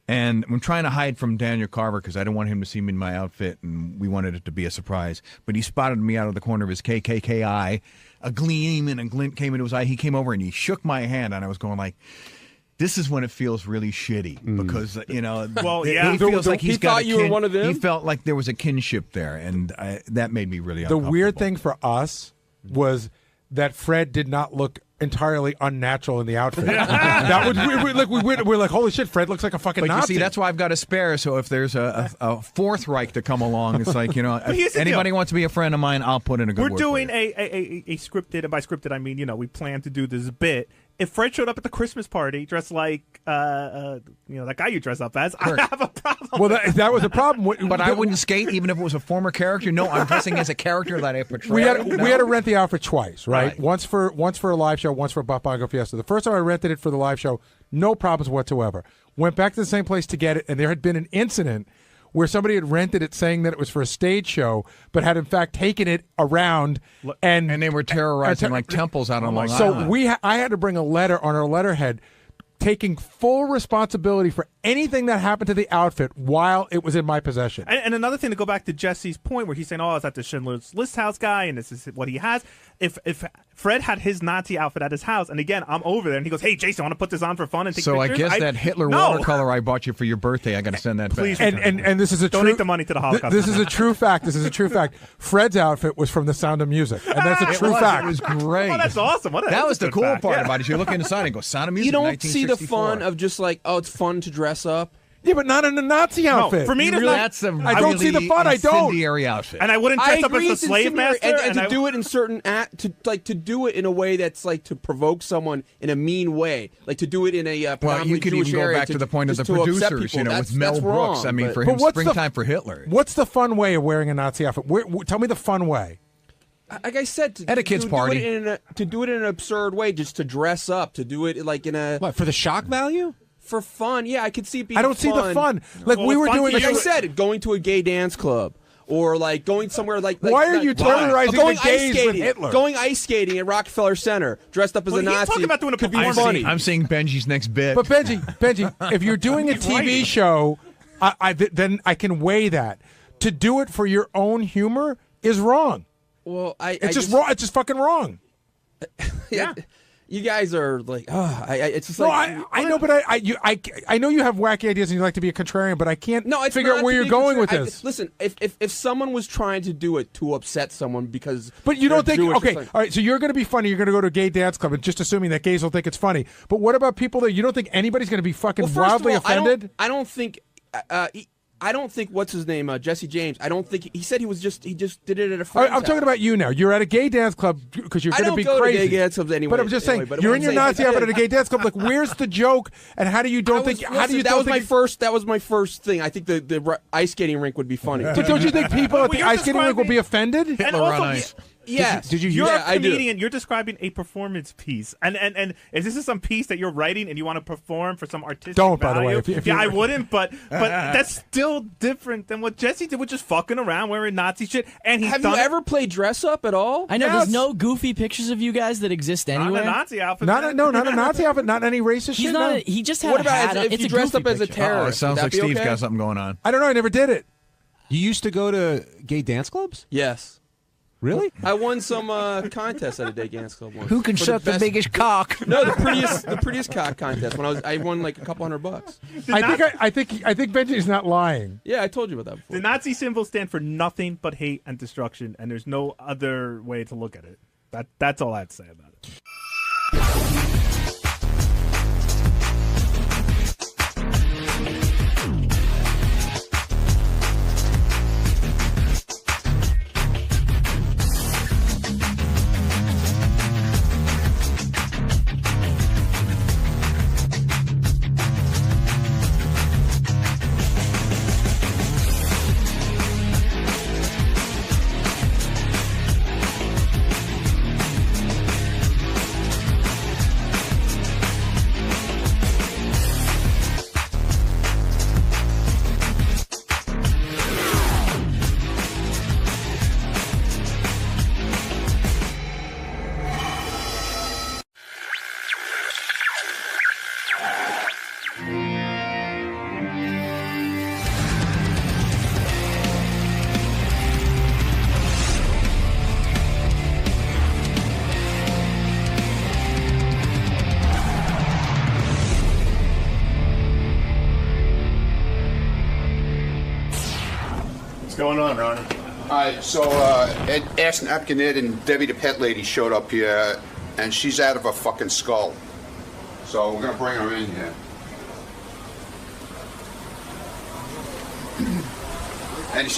And I'm trying to hide from Daniel Carver because I didn't want him to see me in my outfit, and we wanted it to be a surprise. But he spotted me out of the corner of his KKK eye. A gleam and a glint came into his eye. He came over and he shook my hand, and I was going like, this is when it feels really shitty because, Well, yeah. he feels like he's He got thought a you were one of them? He felt like there was a kinship there, and that made me really The uncomfortable. weird thing for us was that Fred did not look entirely unnatural in the outfit. That was we're like, holy shit, Fred looks like a fucking But Nazi. you see, that's why I've got a spare. So if there's a fourth Reich to come along, it's like, But here's if the anybody deal. wants to be a friend of mine, I'll put in a good We're word for doing you. a scripted, and by scripted I mean, we plan to do this bit. If Fred showed up at the Christmas party dressed like, that guy you dress up as, I have a problem. Well, that was a problem. But I wouldn't skate even if it was a former character. No, I'm dressing as a character that I portray. We had to rent the outfit twice, right? Once for a live show, once for Butt Bongo Fiesta. The first time I rented it for the live show, no problems whatsoever. Went back to the same place to get it, and there had been an incident where somebody had rented it saying that it was for a stage show, but had in fact taken it around and they were terrorizing like temples out on Long So Island. I had to bring a letter on our letterhead taking full responsibility for anything that happened to the outfit while it was in my possession. And another thing, to go back to Jesse's point where he's saying, oh, is that the Schindler's List house guy and this is what he has. If Fred had his Nazi outfit at his house, and again, I'm over there, and he goes, hey, Jason, I want to put this on for fun and take So I pictures. guess that Hitler No. watercolor I bought you for your birthday, I got to send that Please back. And this is a Donate true, the money to the Holocaust. This is a true fact. This is a true fact. Fred's outfit was from The Sound of Music, and that's a It true was. fact. It was great. Oh, that's awesome. That was the good cool fact. part Yeah. about it. You look inside and go, Sound of Music. You don't see the 1964. fun of just like, oh, it's fun to dress up. Yeah, but not in a Nazi outfit. for me, there's not. That's a I don't see the fun. I don't. incendiary outfit. And I wouldn't I dress up agree as it's the slave incendiary, master. and to do it in certain to do it in a way that's like to provoke someone in a mean way, like to do it in a Well, predominantly you could Jewish even go area back to the point of the just to upset producers, people. with Mel that's Brooks. wrong, I mean, but- for But him, what's the- Springtime for Hitler. What's the fun way of wearing a Nazi outfit? Tell me the fun way. like I said, At a kid's party. to do it in an absurd way, just to dress up, to do it like in a What, for the shock value? for fun. Yeah, I could see it being. I don't see the fun. Like Well, we the were fun doing. to Like I you- said, going to a gay dance club. Or like going somewhere like Why are you terrorizing going the gays ice with skating, Hitler? Going ice skating at Rockefeller Center, dressed up as Well, a he's Nazi. talking about doing a could be performance. funny. I'm seeing Benji's next bit. But Benji, if you're doing a He's TV right. show, then I can weigh that. To do it for your own humor is wrong. Well, It's just wrong. It's just fucking wrong. Yeah. You guys are like, it's just No, like. I know, but I know you have wacky ideas and you like to be a contrarian, but I can't No, it's figure not out where to you're be going with contrary. this. Listen, if someone was trying to do it to upset someone because, But you don't they're think, Jewish, okay, it's like- all right, so you're going to be funny, you're going to go to a gay dance club, and just assuming that gays will think it's funny. But what about people that you don't think anybody's going to be fucking Well, first wildly of all, offended? I don't think. I don't think what's his name, Jesse James. I don't think he said he just did it at a All friend's right, I'm house. talking about you now. You're at a gay dance club because you're I going to don't be go crazy. to gay dance clubs anyway. But I'm just saying, but you're what in I'm your saying is Nazi outfit at a gay dance club. Like, where's the joke? And how do you don't think? How do you? That don't was my think first. That was my first thing. I think the ice skating rink would be funny. But don't you think people at the ice skating rink will be offended? And also, Yes. Did you? You're Yeah, a I do. comedian. You're describing a performance piece, and is this some piece that you're writing and you want to perform for some artistic Don't, by the value? way, if yeah, I you're- wouldn't, but that's still different than what Jesse did with just fucking around wearing Nazi shit. And he's Have done you ever played dress up at all? I know Yes. there's no goofy pictures of you guys that exist anywhere. Not a Nazi outfit. Not a Nazi outfit. Not any racist He's shit. not. no. He just had What a about hat on. if It's you a dressed goofy up as a picture. terrorist? It sounds would that like be Steve's okay? got something going on. I don't know. I never did it. You used to go to gay dance clubs? Yes. Really? I won some contest at a gay dance club once. Who can For suck the best- biggest cock? No, the prettiest cock contest. When I won like a couple $100. I think Benji's not lying. Yeah, I told you about that before. The Nazi symbols stand for nothing but hate and destruction, and there's no other way to look at it. That's all I have to say about it. What's going on, Ronnie? So Ass Napkin Ed and Debbie the Pet Lady showed up here, and she's out of her fucking skull. So we're gonna bring her in here. And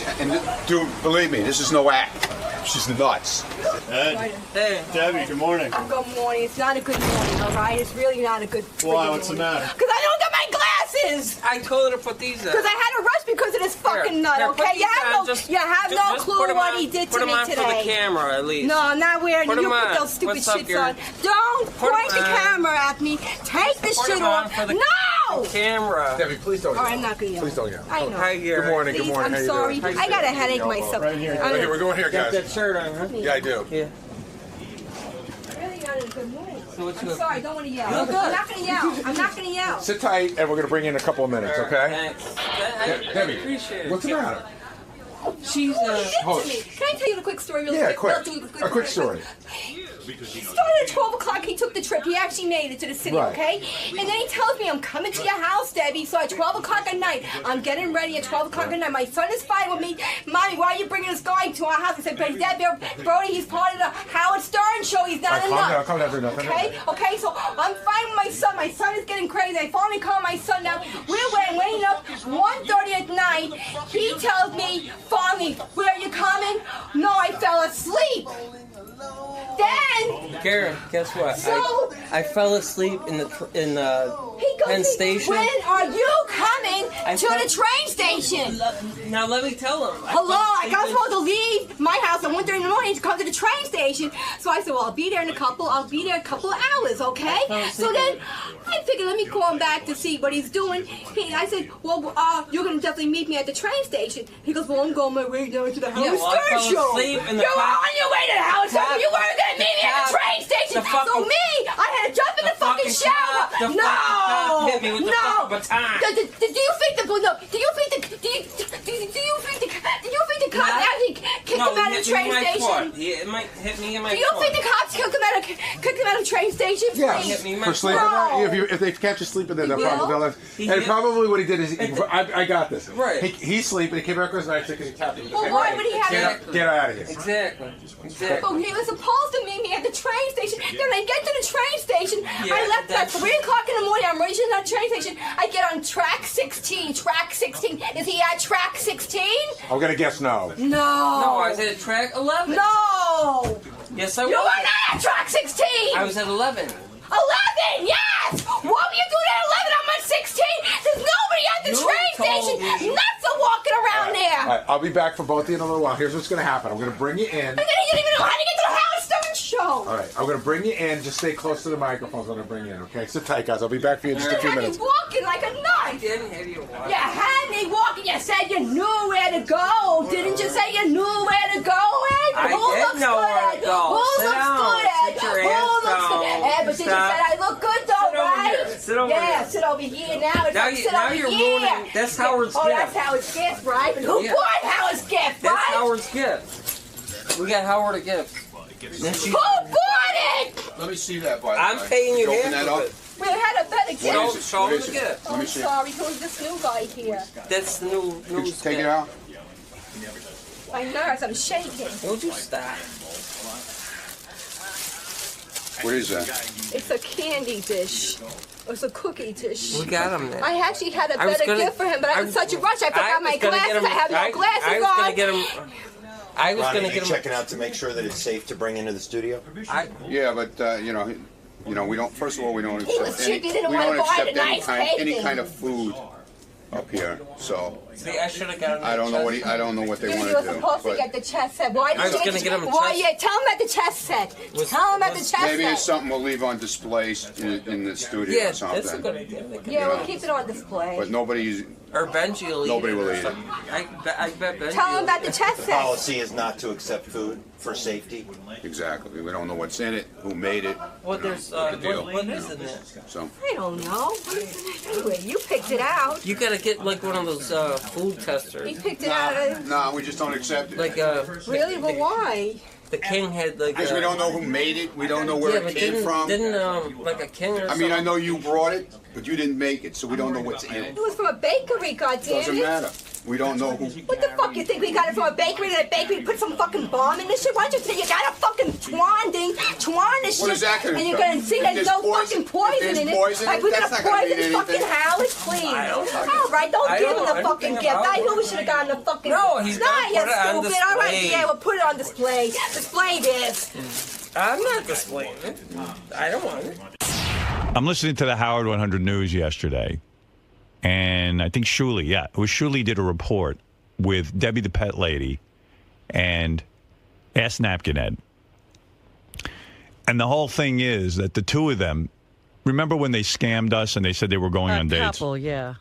dude, believe me, this is no act. She's nuts. Ed, Hey. Debbie, good morning. Good morning. It's not a good morning, all right? It's really not a good Why? What's the matter? Because I don't got my glasses! I told her to put these on. Because I had to rush because of this fucking nut, Here, put okay? these You have on. no, Just- you have just- no just clue put 'em what on- he did put to 'em me on today. for the camera, at least. No, I'm not wearing Put it. 'em You put on. those stupid What's up, shits your- on. Don't Put 'em point the on. camera at me. Take the Put shit 'em on off. for the No! camera. Debbie, please don't All right, I'm not going to yell. Please don't yell. I know. Hi, Gary. Good morning. Please, Good morning. I'm How you sorry. doing? I got a headache myself. Right here. Right here. We're going here, Got guys. that shirt on, huh? Yeah, I do. Yeah. Really not in a good mood. So what's I'm up? sorry, I don't want to yell. You're I'm good. not going to yell. I'm not going to yell. Sit tight, and we're gonna bring you in a couple of minutes, okay? Thanks. I Debbie, appreciate it. what's the matter? She's Hold did it. to me. Can I tell you a quick story real Yeah, quick? quick. I'll do A quick story. He started at 12 o'clock. He took the trip. He actually made it to the city, Right. okay? And then he tells me, I'm coming to your house, Debbie. So at 12 o'clock at night, I'm getting ready at 12 o'clock at night. My son is fighting with me. Mommy, why are you bringing this guy to our house? I said, but Dad, Brody, he's part of the Howard Stern show. He's not All right, enough. calm down, nothing. Okay, okay, so I'm fighting with my son. My son is getting crazy. I finally calm my son down. We're waiting up 1:30 at night. He tells me, finally, where are you coming? No, I fell asleep. Then, Karen, guess what? So- I fell asleep in the he goes, Penn Station. when are you coming I to fell- the train station? Now let me tell him. Hello, I was supposed to leave my house at 1:30 in the morning to come to the train station. So I said, well, I'll be there a couple of hours, okay? So then I figured, let me call him back to see what he's doing. I said, well, you're going to definitely meet me at the train station. He goes, well, I'm going my way down to the Howard well, I Stern fell show. asleep in the You're cab- on your way to the Howard Stern. cab- You weren't going to meet me at the cab- train station. the fucking- So me, I had to jump in the fucking shower. cab- the No, fucking cab hit me with the no. fucking baton. Do you think the cop actually kicked him out of the train station. It might hit me in my Do you think the cops kick him out of the train station? Yes, for sleeping there. If they catch you sleeping there, they'll probably. And probably what he did is, I got this. Right. He's sleeping. He came back across the night and he tapped him. Well, why would he have Get out of here. Exactly. Oh, he was supposed to meet me at the train station. Then I get to the train station. I left at 3 o'clock in the morning. I'm reaching that train station. I get on track 16. Track 16. Is he at track 16? I'm gonna guess no. No. No, I was at track 11. No. Yes, I was. You were not at track 16. I was at 11. 11, yes! What were you doing at 11? I'm at 16. There's nobody at the train station. Nuts are walking around there. All right, I'll be back for both of you in a little while. Here's what's gonna happen. I'm gonna bring you in. And then you didn't even know how to get to the Howard Stern show. All right, I'm gonna bring you in. Just stay close to the microphones. I'm gonna bring you in. Okay, sit tight, guys. I'll be back for you in just a few minutes. You had me walking like a nut. I didn't have you walking. You had me walking. You said you knew where to go. Didn't you say you knew where to go, Ed? I did know where to go. Who Sit looks down. good, Ed? Sit your Who ass looks good? down. Ed, but you Stop. said I look good though, Sit over right? here. Sit over yeah, here. sit over here now. It's Now like you- sit now over you're here. ruining- that's Howard's Oh, gift. that's Howard's gift, right? But who Yeah. bought Howard's gift, That's right? Howard's gift. We got Howard a gift. Who bought it? Let me see that, by the I'm way. paying you open half that of up? it. We had a better gift. What is it? Show him the gift. Oh, I'm sorry. Who's this new guy here? That's the new news. Take it out. My nerves, I'm shaking. Would you stop? What is that? It's a candy dish. It's a cookie dish. We got him there. I actually had a I was better gonna- gift for him, but I was in such a rush. I I forgot was my gonna get glasses. him- I have no glasses I was on. gonna get him. I was Ronnie, gonna you get him. checking out to make sure that it's safe to bring into the studio. Yeah, but you know, we don't. First of all, we don't He was accept cheap. He any. didn't We want don't to buy accept the any nice any bacon. kind of food up here. So See, I should have got him. I don't know what I don't know what they You want were to do. supposed to but get the chest set. Why I was did gonna you? get him a Why? chest- Yeah, tell him at the chest set. Tell him at the chest maybe it's set. something we'll leave on display in the studio Yeah, or something. that's a good idea. Yeah, we'll keep it on display. But nobody's. Or Benji will eat Nobody it. will or eat it. something. I bet Benji. Tell him will about eat the it. chest The set. policy is not to accept food for safety. Exactly. We don't know what's in it, who made it. What you know, there's what the deal. what is in there? So I don't know. What is it? Anyway, you picked it out. You gotta get like one of those food testers. He picked it out. No, we just don't accept it. Like Really? But why? the king had like. Because we don't know who made it. We don't know where yeah, it but came from. Didn't like a king or I something? mean, I know you brought it, but you didn't make it, so we don't know what's in it. It was from a bakery, goddammit. Doesn't matter. We don't know who. What the fuck you think we got it from a bakery? And a bakery put some fucking bomb in this shit? Why don't you say you got a fucking twan this What shit? is that gonna and you're do? gonna see If there's there's no poison- fucking poison if there's in it. poison, Like we're that's gonna not gonna poison mean fucking anything. Howard, please. All right, don't I give him don't- the I don't fucking think gift. about I it. knew we should have gotten the fucking. No, he's nah, gonna you're put it on stupid. All right, display. yeah, we'll put it on display. Display this. I'm not displaying it. I don't want it. I'm listening to the Howard 100 News yesterday, and I think Shuli, it was Shuli did a report with Debbie the Pet Lady and Ass Napkin Ed. And the whole thing is that the two of them, remember when they scammed us and they said they were going on dates? Couple, yeah.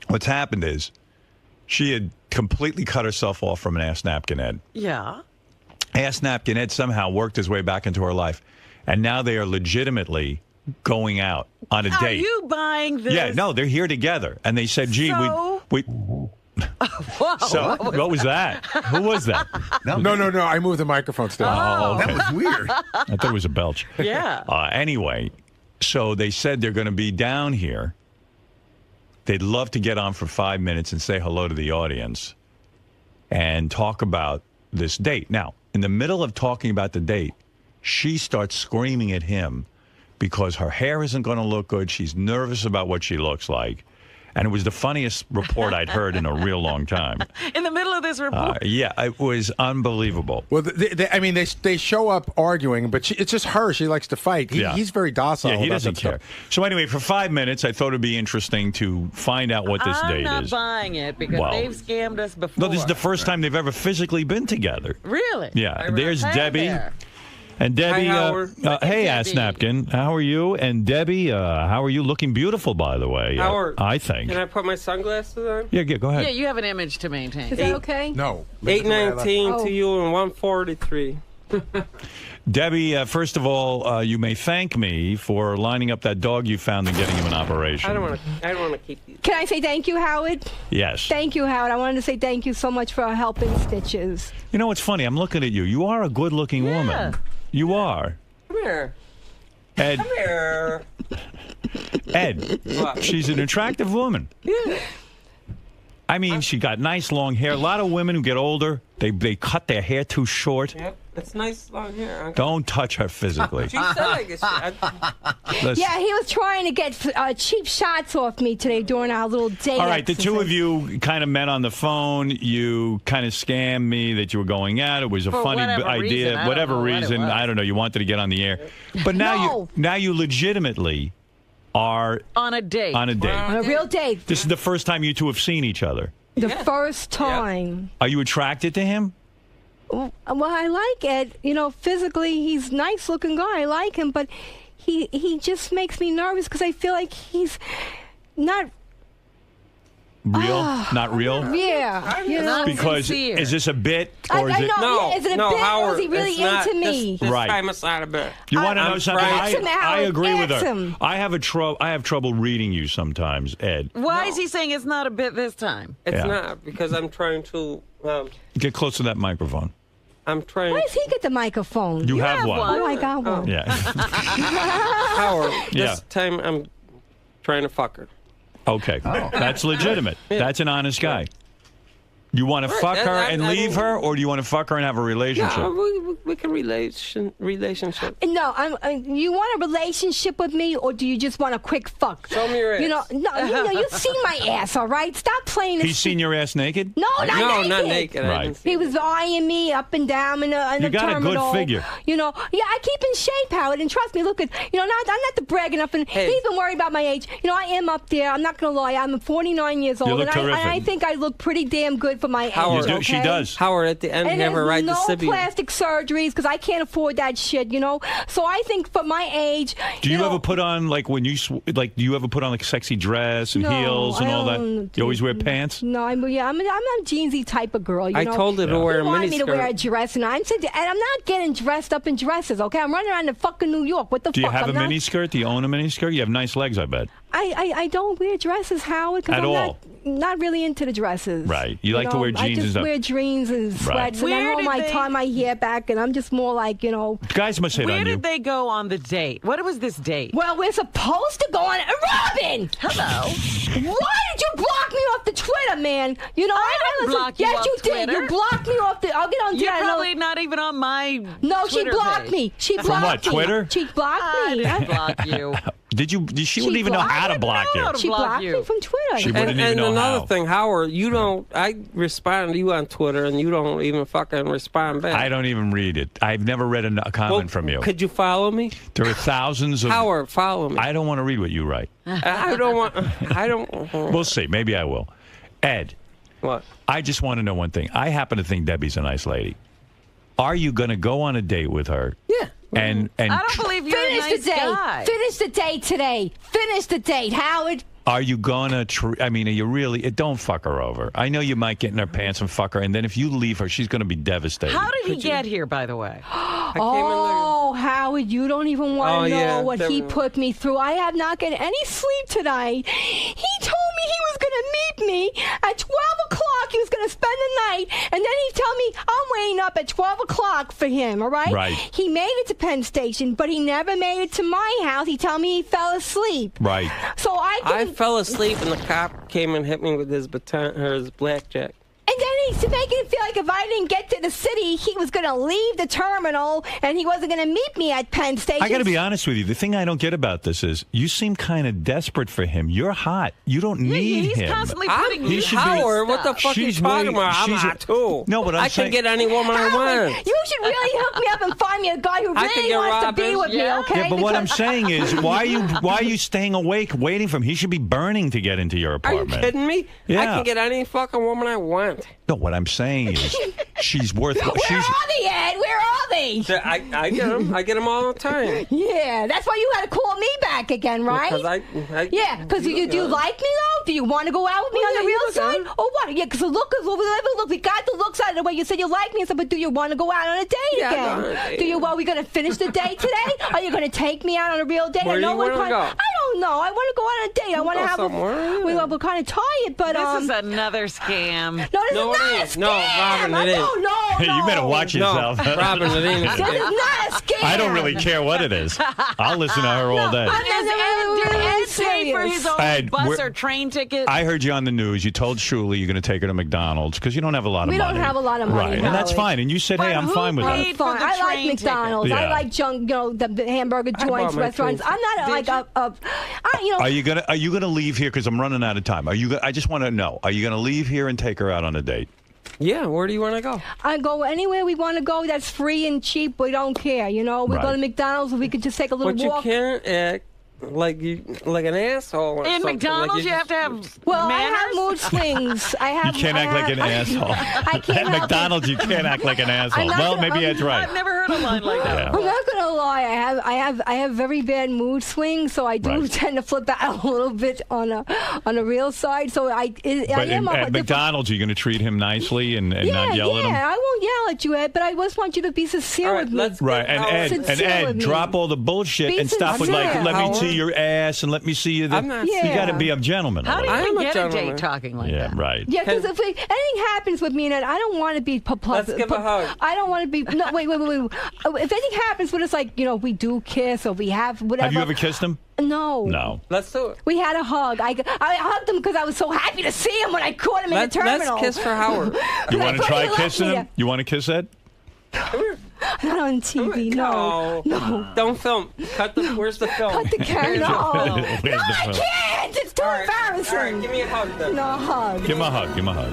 What's happened is she had completely cut herself off from an Ass Napkin Ed. Yeah. Ass Napkin Ed somehow worked his way back into her life, and now they are legitimately going out on a Are date. you buying this? Yeah, no, they're here together, and they said, "Gee, So? we." Whoa, So what was that? Who was that? No. I moved the microphones down. Oh, okay. That was weird. I thought it was a belch. Yeah. Anyway, so they said they're going to be down here. They'd love to get on for 5 minutes and say hello to the audience and talk about this date. Now, in the middle of talking about the date, she starts screaming at him because her hair isn't going to look good. She's nervous about what she looks like. And it was the funniest report I'd heard in a real long time. In the middle of this report. Yeah, it was unbelievable. Well, they show up arguing, but it's just her. She likes to fight. He's very docile. Yeah, he about doesn't that care. stuff. So anyway, for 5 minutes, I thought it'd be interesting to find out what this I'm date not is. buying it because Well, they've scammed us before. No, this is the first time they've ever physically been together. Really? Yeah, there's Hey Debbie. there. And Debbie, Hi, Howard. hey, Debbie. Ass Napkin, how are you? And Debbie, how are you? Looking beautiful, by the way. Howard, I think. Can I put my sunglasses on? Yeah, go ahead. Yeah, you have an image to maintain. Is that okay? No. 819 to you and 143. Debbie, first of all, you may thank me for lining up that dog you found and getting him an operation. I don't want to keep these. Can I say thank you, Howard? Yes. Thank you, Howard. I wanted to say thank you so much for helping Stitches. You know what's funny? I'm looking at you. You are a good-looking woman. You are. Come here. Ed. Come here. Ed. What? She's an attractive woman. Yeah. I mean, she got nice long hair. A lot of women who get older, they cut their hair too short. Yep. It's nice long hair. Don't touch her physically. She said I guess. Yeah, he was trying to get cheap shots off me today during our little date. All right, the two of you kind of met on the phone. You kind of scammed me that you were going out. It was a funny idea. Whatever reason, I don't know. You wanted to get on the air. But now you legitimately are on a date. On a real date. This is the first time you two have seen each other. The first time. Are you attracted to him? Well, I like Ed. You know, physically, he's a nice-looking guy. I like him, but he just makes me nervous because I feel like he's not real. Not real. Yeah, you know? Because is this a bit or is it? No, is it a bit Howard, or is he really into me? This Right. time it's not a bit. You want to know something? Ask him, I Howard. agree with Ask her. him. I have trouble reading you sometimes, Ed. Why is he saying it's not a bit this time? It's Yeah. not because I'm trying to. Get close to that microphone. I'm trying. Why does he get the microphone? You have one. Oh, I got one. Yeah. Howard, Yeah. this time I'm trying to fuck her. Okay. That's legitimate. Yeah. That's an honest guy. You want to fuck her and leave her, or do you want to fuck her and have a relationship? No, we can relationship. No, you want a relationship with me, or do you just want a quick fuck? Show me your ass. You know, you see my ass, all right? Stop playing this. He's seen your ass naked? No, not naked. Right. He was eyeing me up and down in the You got terminal. a good figure. You know, yeah, I keep in shape, Howard, and trust me, look at, you know, I'm not the bragging up, and he's been worried about my age. You know, I am up there. I'm not gonna lie. I'm 49 years old, look and terrific. I think I look pretty damn good for my Howard, age. She does. Howard, at the end, And have her there's ride the no Sibian. plastic surgeries because I can't afford that shit, you know. So I think for my age, Do you ever put on like when you do you ever put on like a sexy dress and No, heels and I all that? don't You always wear pants? No, I'm a jeansy type of girl. You I know? told her to wear a He wanted me to miniskirt. wear a dress, and I'm not getting dressed up in dresses. Okay, I'm running around in fucking New York. What the Do you fuck? have I'm a not- miniskirt? Do you own a miniskirt? You have nice legs, I bet. I don't wear dresses, Howard. 'Cause At I'm all? not really into the dresses. Right. You like to know, wear jeans I and just stuff. wear jeans and sweats, Right. and Where then did they- tie my hair back, and I'm just more like, you know. Guys must hit Where on you. did they go on the date? What was this date? Well, we're supposed to go on. Robin! Hello. Why did you block me off the Twitter, man? You know, I didn't block you Yes, off you did. Twitter. You blocked me off the. I'll get on You're Twitter. probably not even on my No, Twitter she blocked page. me. She From blocked what, me. Twitter? She blocked I me. didn't block you. She wouldn't even know how to block you. She blocked me from Twitter. She wouldn't even and know another how. thing, Howard, you don't. I respond to you on Twitter, and you don't even fucking respond back. I don't even read it. I've never read a comment from you. Could you follow me? There are thousands of. Howard, follow me. I don't want to read what you write. I don't want. I don't. We'll see. Maybe I will. Ed. What? I just want to know one thing. I happen to think Debbie's a nice lady. Are you going to go on a date with her? Yeah. And I don't believe you're Finish a nice the date. guy. Finish the date today. Finish the date, Howard. are you going to, are you really, don't fuck her over. I know you might get in her pants and fuck her, and then if you leave her, she's going to be devastated. How did he get here, by the way? Oh, Howard, you don't even want to know what he the- put me through. I have not gotten any sleep tonight. He told me he was going to meet me at 12 o'clock. He was going to spend the night, and then he told me I'm waiting up at 12 o'clock for him, all right? Right. He made it to Penn Station, but he never made it to my house. He told me he fell asleep. Right. So I fell asleep and the cop came and hit me with his baton or his blackjack. And then he's making it feel like if I didn't get to the city, he was going to leave the terminal and he wasn't going to meet me at Penn Station. I got to be honest with you. The thing I don't get about this is you seem kind of desperate for him. You're hot. You don't need he's him. constantly putting you Howard, what the fuck are you She's talking way- about? I'm she's a- hot too. No, but I I'm saying- can get any woman I want. You should really hook me up and find me a guy who I can really get wants to be Robin. with me, okay? Yeah, but what I'm Because- saying is, why are you staying awake waiting for him? He should be burning to get into your Are you apartment. kidding me? Yeah. I can get any fucking woman I want. No, what I'm saying is, She's worth. Where are they, Ed? Where are they? I get them. I get them all the time. Yeah, that's why you got to call me back again, right? Because do you like me though? Do you want to go out with me on the real side, or what? Yeah, because the look is we got the look side of the way you said you like me and stuff. But do you want to go out on a date again? Do you? Well, we going to finish the date today? Are you going to take me out on a real date? Where do you want to go? I don't know. I want to go out on a date. I want to have we're kind of tired, but this is another scam. No, this is not a scam. No, Robin, it is. No. You better watch yourself. Robin, it ain't. This is not a scam. I don't really care what it is. I'll listen to her all day. Did Ed pay for his own Ed, bus or train ticket? I heard you on the news. You told Shuli you're going to take her to McDonald's because you don't have a lot of money. We don't have a lot of money, right? And that's fine. And you said, "Hey, I'm fine with that." I'm fine. I like McDonald's. I like junk, the hamburger joints, restaurants. I'm not like Are you gonna leave here? Because I'm running out of time. I just want to know. Are you gonna leave here and take her out on a date? Yeah, where do you want to go? I go anywhere we want to go that's free and cheap. We don't care, We go to McDonald's. We could just take a little walk. But you can't act like an asshole. Or in something. McDonald's, you have to have. Well, manners? I have mood swings. You can't act like an asshole. I can't At McDonald's, you can't act like an asshole. Well, maybe that's right. I've never heard a line like that. I'm not gonna lie. I have very bad mood swings, so I do tend to flip out a little bit on a real side. So But at McDonald's, you're going to treat him nicely and not yell at him. Yeah, I won't yell at you, Ed, but I just want you to be sincere with me. Right, and Ed, drop all the bullshit and stop with let me see your ass and let me see you. I'm not You got to be a gentleman. How do you get a date talking like that? Yeah, right. Yeah, because if anything happens with me and Ed, I don't want to be Let's give a hug. I don't want to be. No, wait. If anything happens with us, like we do kiss or we have whatever. Have you ever kissed him? No. No. Let's do it. We had a hug. I hugged him because I was so happy to see him when I caught him in the terminal. Let's kiss for Howard. You want to try kissing him? You want to kiss Ed? Not on TV. No. Don't film. Where's the film? Cut the camera. No, Where's the I film? can't. It's too embarrassing. All right, give me a hug then. No hug. Give him a hug. Give him a hug.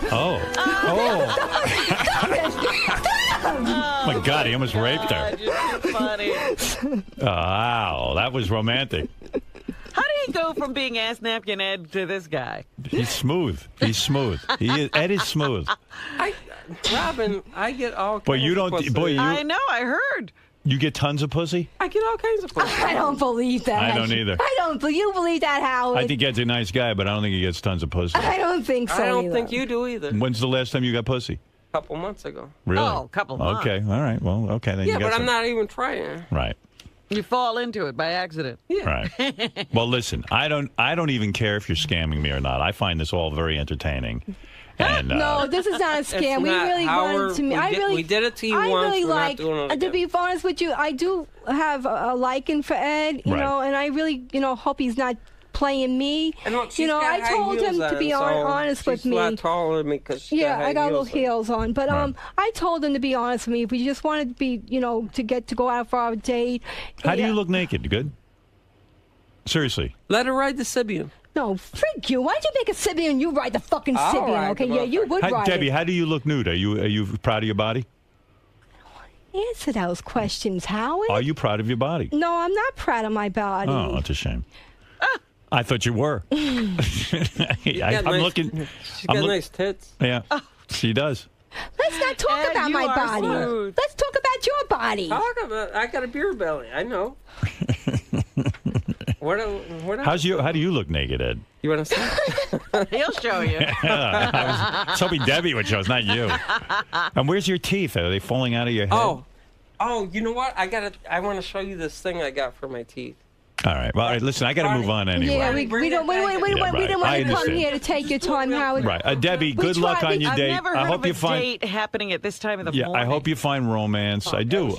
Oh. My God, he almost raped her. Funny. Wow, that was romantic. How do you go from being ass napkin Ed to this guy? He's smooth. Ed is smooth. Robin, I get all kinds But you don't. of pussy. Boy, I know. I heard. You get tons of pussy? I get all kinds of pussy. I don't believe that. I don't either. I don't. You believe that, Howard? I think Ed's a nice guy, but I don't think he gets tons of pussy. I don't think so. I don't either. think you do either. When's the last time you got pussy? A couple months ago. Really? Oh, a couple months. Okay. All right. Well, okay. Then Yeah, you got but some. I'm not even trying. Right. You fall into it by accident. Right. Well, listen, I don't even care if you're scamming me or not. I find this all very entertaining. And, no, this is not a scam. We really wanted to. We did it to you I once. really We're like. not doing it To be honest with you, I do have a liking for Ed. You know, and I really, hope he's not playing me. And look, she's got I high told him heels to be on, so honest with me. She's a lot taller than me because I got little heels on. But I told him to be honest with me. If we just wanted to be, to go out for our date. How do you look naked? Good? Seriously. Let her ride the Sibian. No, freak you. Why'd you make a Sibian and you ride the fucking Sibian? Okay, yeah, you would ride Debbie, it. how do you look nude? Are you proud of your body? Answer those questions, Howard. Are you proud of your body? No, I'm not proud of my body. Oh, that's a shame. I thought you were. I'm looking. She's got nice tits. Yeah, she does. Let's not talk about my body. Smooth. Let's talk about your body. I got a beer belly. I know. How do you look naked, Ed? You want to see? He'll show you. I was hoping Debbie would show us, not you. And where's your teeth? Are they falling out of your head? Oh, you know what? I want to show you this thing I got for my teeth. All right. Well, all right, listen, I got to move on anyway. Yeah, we didn't want to come here to take your time, Howard. Right. Debbie, good luck on your date. I've never heard of a date happening at this time of the morning. I hope you find romance. I do.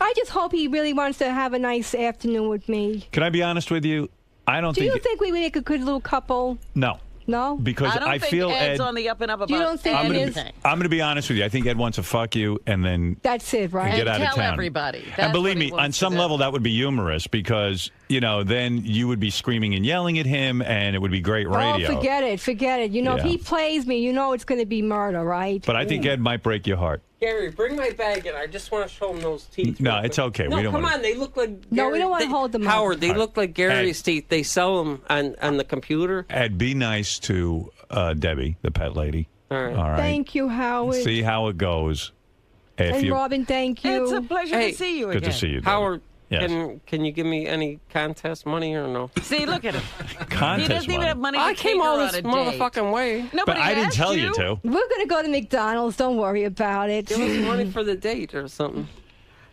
I just hope he really wants to have a nice afternoon with me. Can I be honest with you? I don't think. Do you think we make a good little couple? No. No? Because I feel Ed's Ed. on the up and up about You don't think anything. I'm going to be honest with you. I think Ed wants to fuck you and then. That's it, right? Get out of tell town. everybody. And believe me, on some level, that would be humorous because, then you would be screaming and yelling at him and it would be great radio. Oh, forget it. If he plays me, it's going to be murder, right? But I think Ed might break your heart. Gary, bring my bag in. I just want to show them those teeth. No, it's okay. No, We don't come wanna... on. They look like No, we Gary- don't want to hold them up. Howard, they All right. look like Gary's teeth. They sell them on the computer. Ed, be nice to Debbie, the pet lady. All right. All right. Thank you, Howard. See how it goes. If And you... Robin, thank you. It's a pleasure to see you Good again. to see you, Debbie. Howard, Yes. can you give me any contest money or no? See, look at him. Contest He doesn't even money. have money to I came take all her this on a date. motherfucking way. Nobody But I didn't asked tell you to. We're going to go to McDonald's. Don't worry about it. Give us money for the date or something.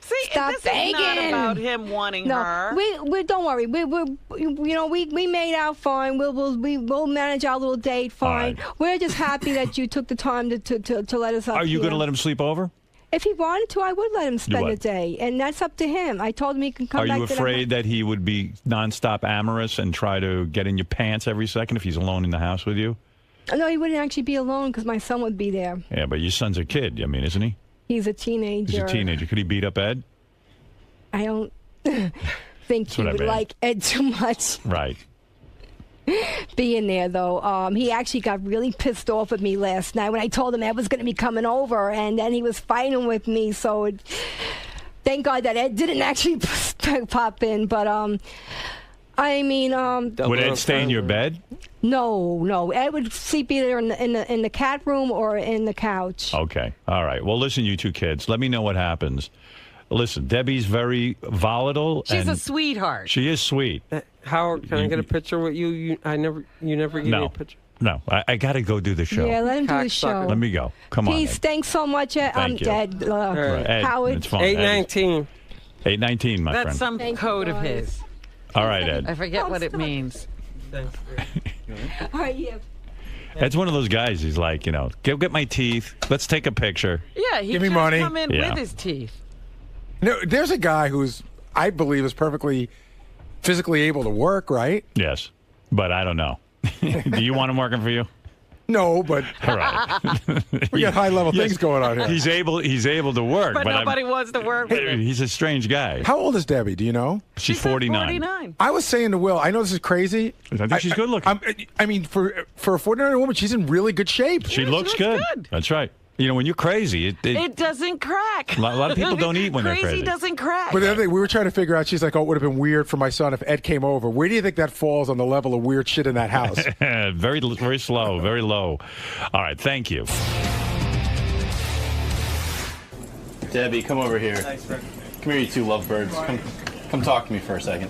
See, Stop this begging. is not about him wanting No, her. we don't worry. We made out fine. We'll manage our little date fine. We're just happy that you took the time to let us up. Are you going to let him sleep over? If he wanted to, I would let him spend would. the day, and that's up to him. I told him he can come Are back. you afraid that he would be nonstop amorous and try to get in your pants every second if he's alone in the house with you? No, he wouldn't actually be alone because my son would be there. Yeah, but your son's a kid. I mean, isn't he? He's a teenager. He's a teenager. Could he beat up Ed? I don't think he what I would mean. like Ed too much Right. being there, though. He actually got really pissed off at me last night when I told him Ed was going to be coming over, and then he was fighting with me. So thank God that Ed didn't actually pop in. But I mean, Would Ed stay in your bed? No. Ed would sleep either in the cat room or in the couch. Okay. All right. Well, listen, you two kids. Let me know what happens. Listen, Debbie's very volatile. She's and a sweetheart. She is sweet. Howard, can I get a picture with you? You never gave me a picture. No, I got to go do the show. Yeah, let him do the show. Let me go. Come on. Peace. Ed. Thanks so much, Ed. Thank you. Ed, Ed, Howard. it's fine. 819. 819, my That's friend. some code of his. All right, Ed. I forget what it means. All right, yeah. Ed's one of those guys. He's like, go get my teeth. Let's take a picture. Yeah, he Give me could money. come in Yeah. with his teeth. No, there's a guy who's, I believe, is perfectly physically able to work, right? Yes, but I don't know. Do you want him working for you? No, but All right. we got high-level things going on here. He's able to work, But but nobody wants to work with him. he's a strange guy. How old is Debbie? Do you know? She's 49. 49. I was saying to Will, I know this is crazy. I think she's good looking. I mean, for a 49-year-old woman, she's in really good shape. She looks good. That's right. When you're crazy, It doesn't crack. a lot of people don't eat when they're crazy. Doesn't crack. But the other thing, we were trying to figure out, she's like, oh, it would have been weird for my son if Ed came over. Where do you think that falls on the level of weird shit in that house? Very, very slow, very low. All right, thank you. Debbie, come over here. Come here, you two lovebirds. Come talk to me for a second.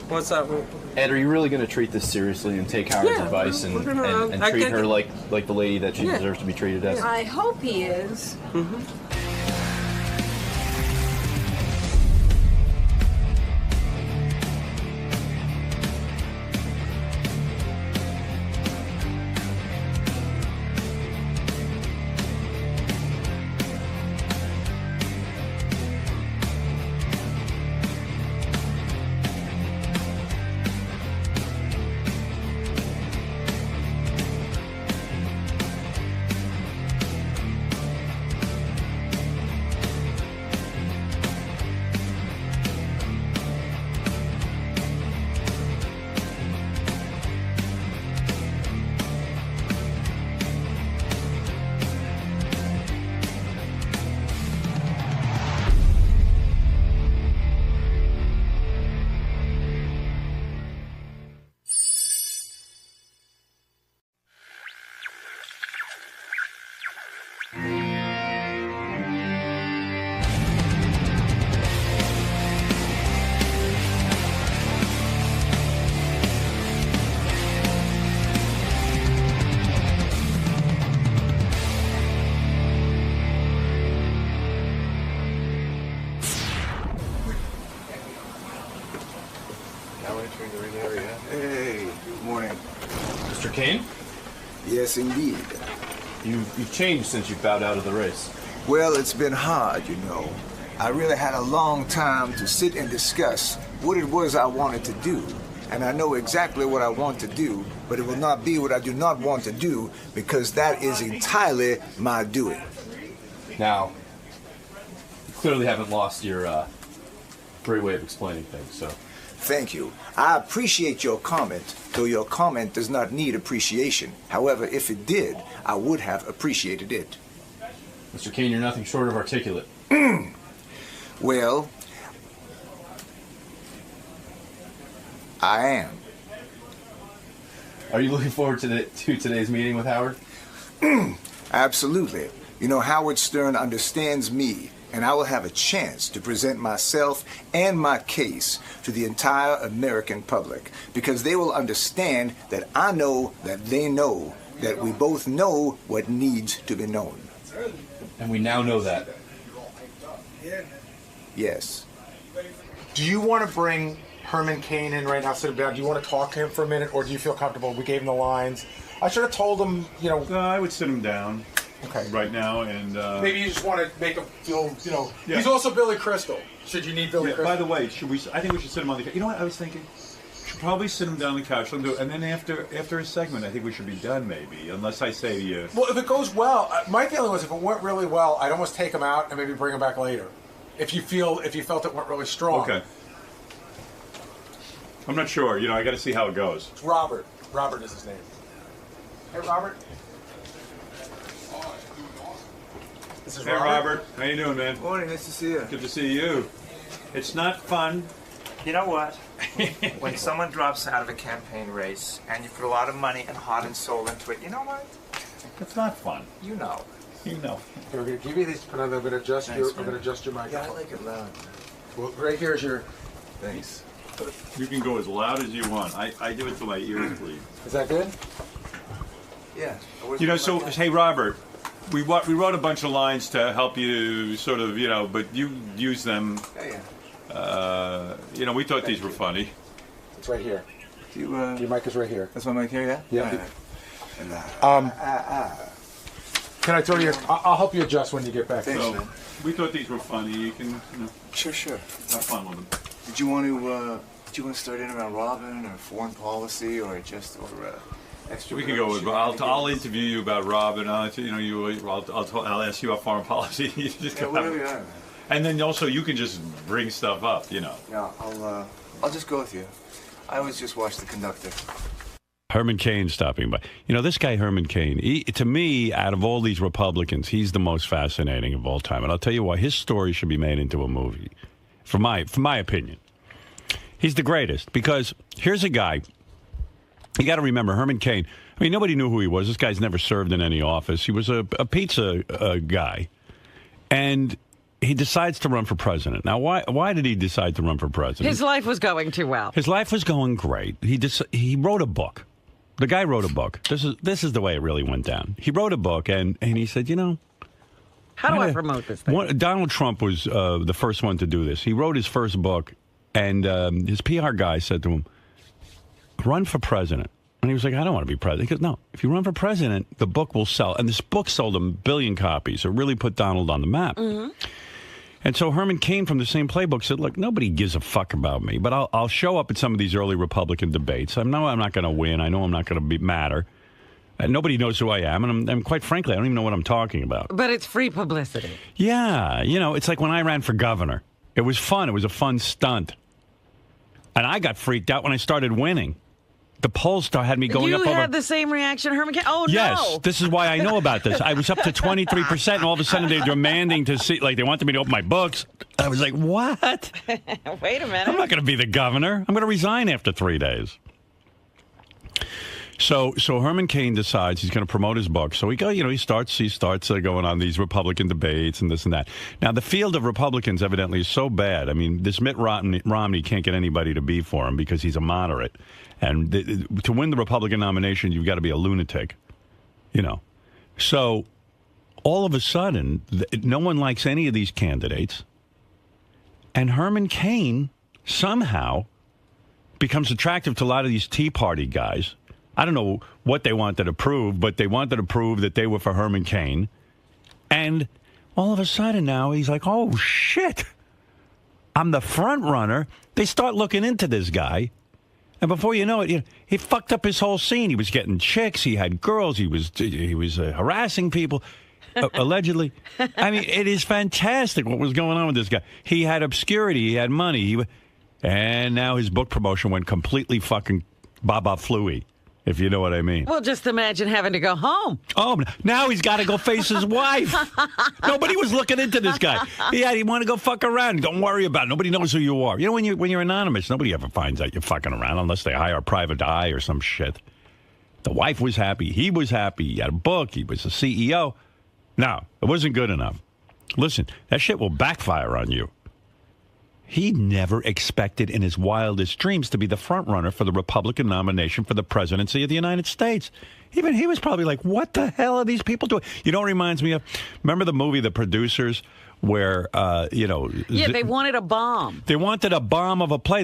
What's up? Ed, are you really going to treat this seriously and take Howard's advice and treat her like the lady that she deserves to be treated as? I hope he is. Hey, morning. Mr. Cain? Yes, indeed. You've changed since you bowed out of the race. Well, it's been hard, you know. I really had a long time to sit and discuss what it was I wanted to do. And I know exactly what I want to do, but it will not be what I do not want to do because that is entirely my doing. Now, you clearly haven't lost your great way of explaining things, so. Thank you. I appreciate your comment, though your comment does not need appreciation. However, if it did, I would have appreciated it. Mr. Cain, you're nothing short of articulate. Well, I am. Are you looking forward to today's meeting with Howard? Absolutely. You know, Howard Stern understands me, and I will have a chance to present myself and my case to the entire American public, because they will understand that I know that they know that we both know what needs to be known. And we now know that. Yes. Do you want to bring Herman Cain in right now, sit him down? Do you want to talk to him for a minute, or do you feel comfortable? We gave him the lines. I should have told him, you know. No, I would sit him down. Okay. Right now, and maybe you just want to make him feel, you know. Yeah. He's also Billy Crystal. Should you need Billy Crystal? By the way, should we? I think we should sit him on the. You know what I was thinking? Should probably sit him down on the couch, let him do it, and then after his segment, I think we should be done. Maybe, unless I say to you. Well, if it goes well, my feeling was if it went really well, I'd almost take him out and maybe bring him back later. If you felt it went really strong. Okay. I'm not sure. You know, I got to see how it goes. It's Robert. Robert is his name. Hey, Robert. This is Hey, Robert. How you doing, man? Morning. Nice to see you. Good to see you. It's not fun. You know what? When someone drops out of a campaign race and you put a lot of money and heart and soul into it, you know what? It's not fun. You know. You know. Here, we're going to give you these. I'm going to adjust Thanks, your. man. I'm going to adjust your microphone. Yeah, I like it loud. Well, right here is your. Thanks. You can go as loud as you want. I do it till my ears bleed. Is that good? Yeah. You know, so hey, Robert, we wrote a bunch of lines to help you, sort of, you know, but you use them. You know, we thought these were funny. It's right here. Your mic is right here. That's my mic here, yeah? Yeah. Can I throw you? I'll help you adjust when you get back. Thanks, So man. we thought these were funny. You can, you know, Sure. have fun with them. Did you want to start in around Robin or foreign policy or just extra? We can go with. I'll interview you about Rob, and I'll ask you about foreign policy. You just go whatever you are, man. And then also you can just bring stuff up, you know. Yeah, I'll just go with you. I always just watch the conductor. Herman Cain stopping by. You know, this guy Herman Cain, to me, out of all these Republicans, he's the most fascinating of all time. And I'll tell you why. His story should be made into a movie, for my opinion. He's the greatest, because here's a guy. You got to remember, Herman Cain, I mean, nobody knew who he was. This guy's never served in any office. He was a pizza guy. And he decides to run for president. Now, why did he decide to run for president? His life was going too well. His life was going great. He wrote a book. The guy wrote a book. This is the way it really went down. He wrote a book, and he said, you know, how do I promote this thing? Donald Trump was the first one to do this. He wrote his first book, and his PR guy said to him, run for president. And he was like, I don't want to be president. He goes, no, if you run for president, the book will sell. And this book sold a billion copies. It really put Donald on the map. Mm-hmm. And so Herman Cain from the same playbook said, look, nobody gives a fuck about me, but I'll show up at some of these early Republican debates. I know I'm not going to win. I know I'm not going to matter. And nobody knows who I am. And quite frankly, I don't even know what I'm talking about. But it's free publicity. Yeah. You know, it's like when I ran for governor. It was fun. It was a fun stunt. And I got freaked out when I started winning. The polls had me going up over... You had the same reaction, Herman Cain? Oh, yes, no. This is why I know about this. I was up to 23%, and all of a sudden they're demanding to see... Like, they wanted me to open my books. I was like, what? Wait a minute. I'm not going to be the governor. I'm going to resign after 3 days. So Herman Cain decides he's going to promote his book. So he starts going on these Republican debates and this and that. Now, the field of Republicans evidently is so bad. I mean, this Mitt Romney can't get anybody to be for him because he's a moderate. And to win the Republican nomination, you've got to be a lunatic, you know. So all of a sudden, no one likes any of these candidates. And Herman Cain somehow becomes attractive to a lot of these Tea Party guys. I don't know what they wanted to prove, but they wanted to prove that they were for Herman Cain. And all of a sudden now he's like, oh, shit, I'm the front runner. They start looking into this guy. And before you know it, he fucked up his whole scene. He was getting chicks. He had girls. He was harassing people, allegedly. I mean, it is fantastic what was going on with this guy. He had obscurity. He had money. And now his book promotion went completely fucking baba flooey. if you know what I mean. Well, just imagine having to go home. Oh, now he's got to go face his wife. Nobody was looking into this guy. Yeah, he want to go fuck around. Don't worry about it. Nobody knows who you are. You know, when you're anonymous, nobody ever finds out you're fucking around unless they hire a private eye or some shit. The wife was happy. He was happy. He had a book. He was a CEO. No, it wasn't good enough. Listen, that shit will backfire on you. He never expected in his wildest dreams to be the front runner for the Republican nomination for the presidency of the United States. Even he was probably like, what the hell are these people doing? You know what it reminds me of? Remember the movie The Producers where, Yeah, they wanted a bomb. They wanted a bomb of a play.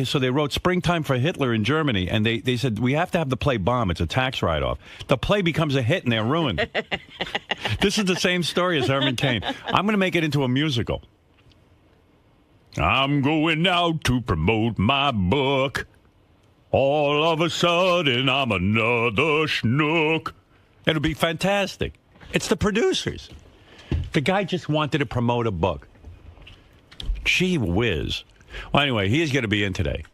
So they wrote Springtime for Hitler in Germany, and they said, we have to have the play bomb. It's a tax write-off. The play becomes a hit, and they're ruined. This is the same story as Herman Cain. I'm going to make it into a musical. I'm going out to promote my book. All of a sudden, I'm another schnook. It'll be fantastic. It's The Producers. The guy just wanted to promote a book. Gee whiz. Well, anyway, he's going to be in today.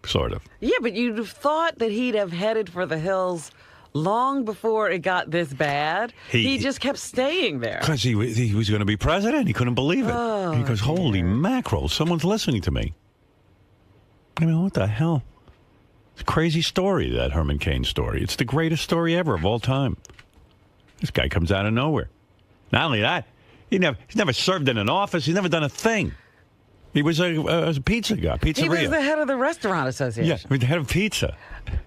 Sort of. Yeah, but you'd have thought that he'd have headed for the hills long before it got this bad. He just kept staying there. Because he was going to be president. He couldn't believe it. Oh, he goes, holy mackerel, someone's listening to me. I mean, what the hell? It's a crazy story, that Herman Cain story. It's the greatest story ever of all time. This guy comes out of nowhere. Not only that, he's never served in an office. He's never done a thing. He was a pizza guy, pizzeria. He was the head of the Restaurant Association. Yes, he was the head of pizza.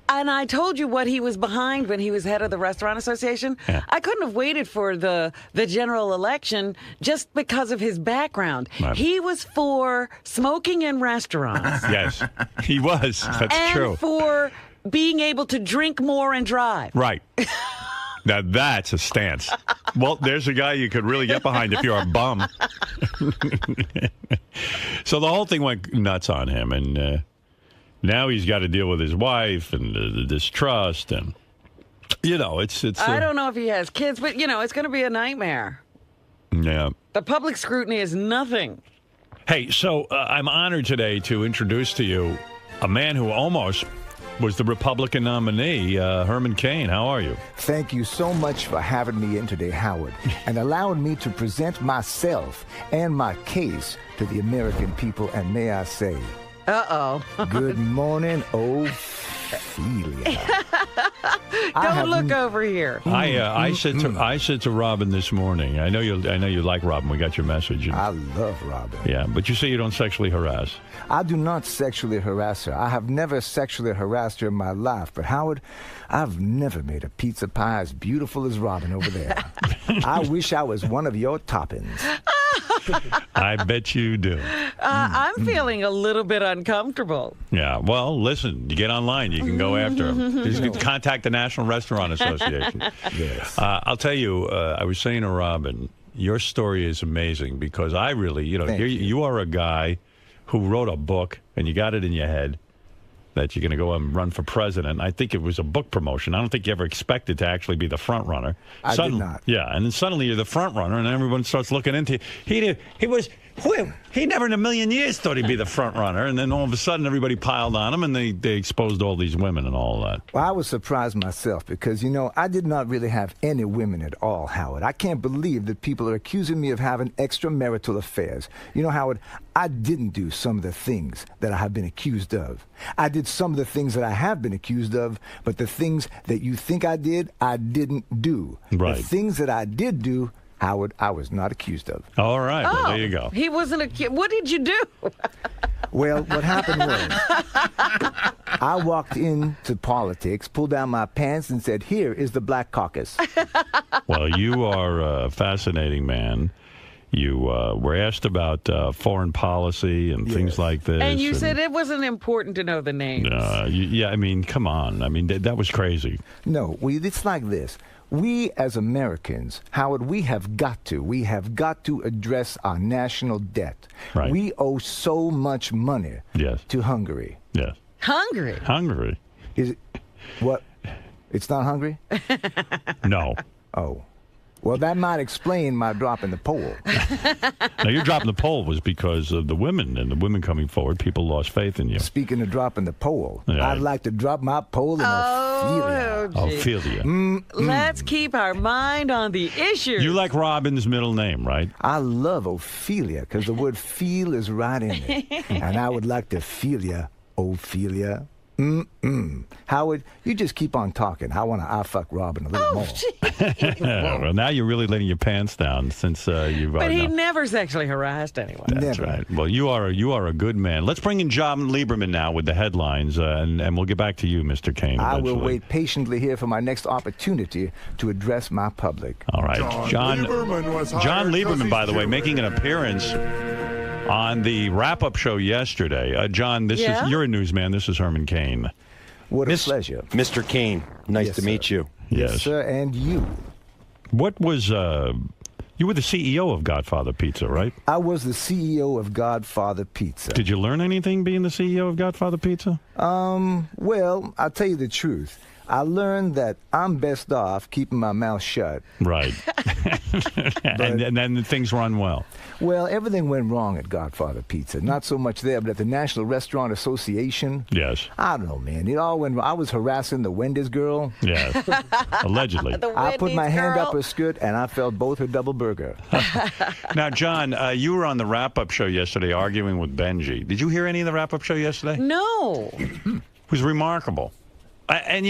And I told you what he was behind when he was head of the Restaurant Association. Yeah. I couldn't have waited for the general election just because of his background. Right. He was for smoking in restaurants. Yes, he was. That's true. And for being able to drink more and drive. Right. Now that's a stance. Well, there's a guy you could really get behind if you're a bum. So the whole thing went nuts on him, and now he's got to deal with his wife and the distrust, and it's. I don't know if he has kids, but it's going to be a nightmare. Yeah. The public scrutiny is nothing. Hey, so I'm honored today to introduce to you a man who almost was the Republican nominee, Herman Cain. How are you? Thank you so much for having me in today, Howard, and allowing me to present myself and my case to the American people. And may I say, good morning, Ophelia. Don't look over here. I said to Robin this morning. I know you like Robin. We got your message. I love Robin. Yeah, but you say you don't sexually harass. I do not sexually harass her. I have never sexually harassed her in my life. But Howard, I've never made a pizza pie as beautiful as Robin over there. I wish I was one of your toppings. I bet you do. I'm feeling a little bit uncomfortable. Yeah, well, listen, you get online, you can go after him. You can contact the National Restaurant Association. Yes. I'll tell you, I was saying to Robin, your story is amazing because I really, you are a guy who wrote a book and you got it in your head that you're going to go and run for president. I think it was a book promotion. I don't think you ever expected to actually be the front runner. I did not. Yeah, and then suddenly you're the front runner, and everyone starts looking into you. He never in a million years thought he'd be the front runner, and then all of a sudden everybody piled on him, and they exposed all these women and all that. Well, I was surprised myself because, I did not really have any women at all, Howard. I can't believe that people are accusing me of having extramarital affairs. Howard, I didn't do some of the things that I have been accused of. I did some of the things that I have been accused of, but the things that you think I didn't do. Right. The things that I did do, Howard, I was not accused of. All right, well, there you go. He wasn't accused. What did you do? Well, what happened was, I walked into politics, pulled down my pants, and said, "Here is the Black Caucus." Well, you are a fascinating man. You were asked about foreign policy and things like this. And you said it wasn't important to know the names. Yeah, I mean, come on. I mean, that was crazy. No, it's like this. We as Americans, Howard, we have got to address our national debt. Right. We owe so much money to Hungary. Yes. Hungary? Hungary. Is it, what? It's not Hungary? No. Oh. Well, that might explain my dropping the pole. Now, your dropping the pole was because of the women, and the women coming forward. People lost faith in you. Speaking of dropping the pole, Yeah. I'd like to drop my pole in Ophelia. Ophelia. Let's keep our mind on the issue. You like Robin's middle name, right? I love Ophelia because the word feel is right in it. And I would like to feel ya, Ophelia. Howard, you just keep on talking. I want to fuck Robin a little more. Well, now you're really letting your pants down since you've. But he never sexually harassed anyone. That's right. Well, you are a good man. Let's bring in John Lieberman now with the headlines, and we'll get back to you, Mr. Cain. I will eventually. wait patiently here for my next opportunity to address my public. All right, John Lieberman, by the way, making an appearance on the wrap-up show yesterday. John, you're a newsman. This is Herman Cain. What a pleasure. Mr. Cain, nice to meet you. Yes, sir, and you. What was you were the CEO of Godfather Pizza, right? I was the CEO of Godfather Pizza. Did you learn anything being the CEO of Godfather Pizza? Well, I'll tell you the truth. I learned that I'm best off keeping my mouth shut. Right. and then things run well. Well, everything went wrong at Godfather Pizza. Not so much there, but at the National Restaurant Association. Yes. I don't know, man. It all went wrong. I was harassing the Wendy's girl. Yes. Allegedly. I put my hand up her skirt, and I felt both her double burger. Now, John, you were on the wrap-up show yesterday arguing with Benji. Did you hear any of the wrap-up show yesterday? No. It was remarkable. And,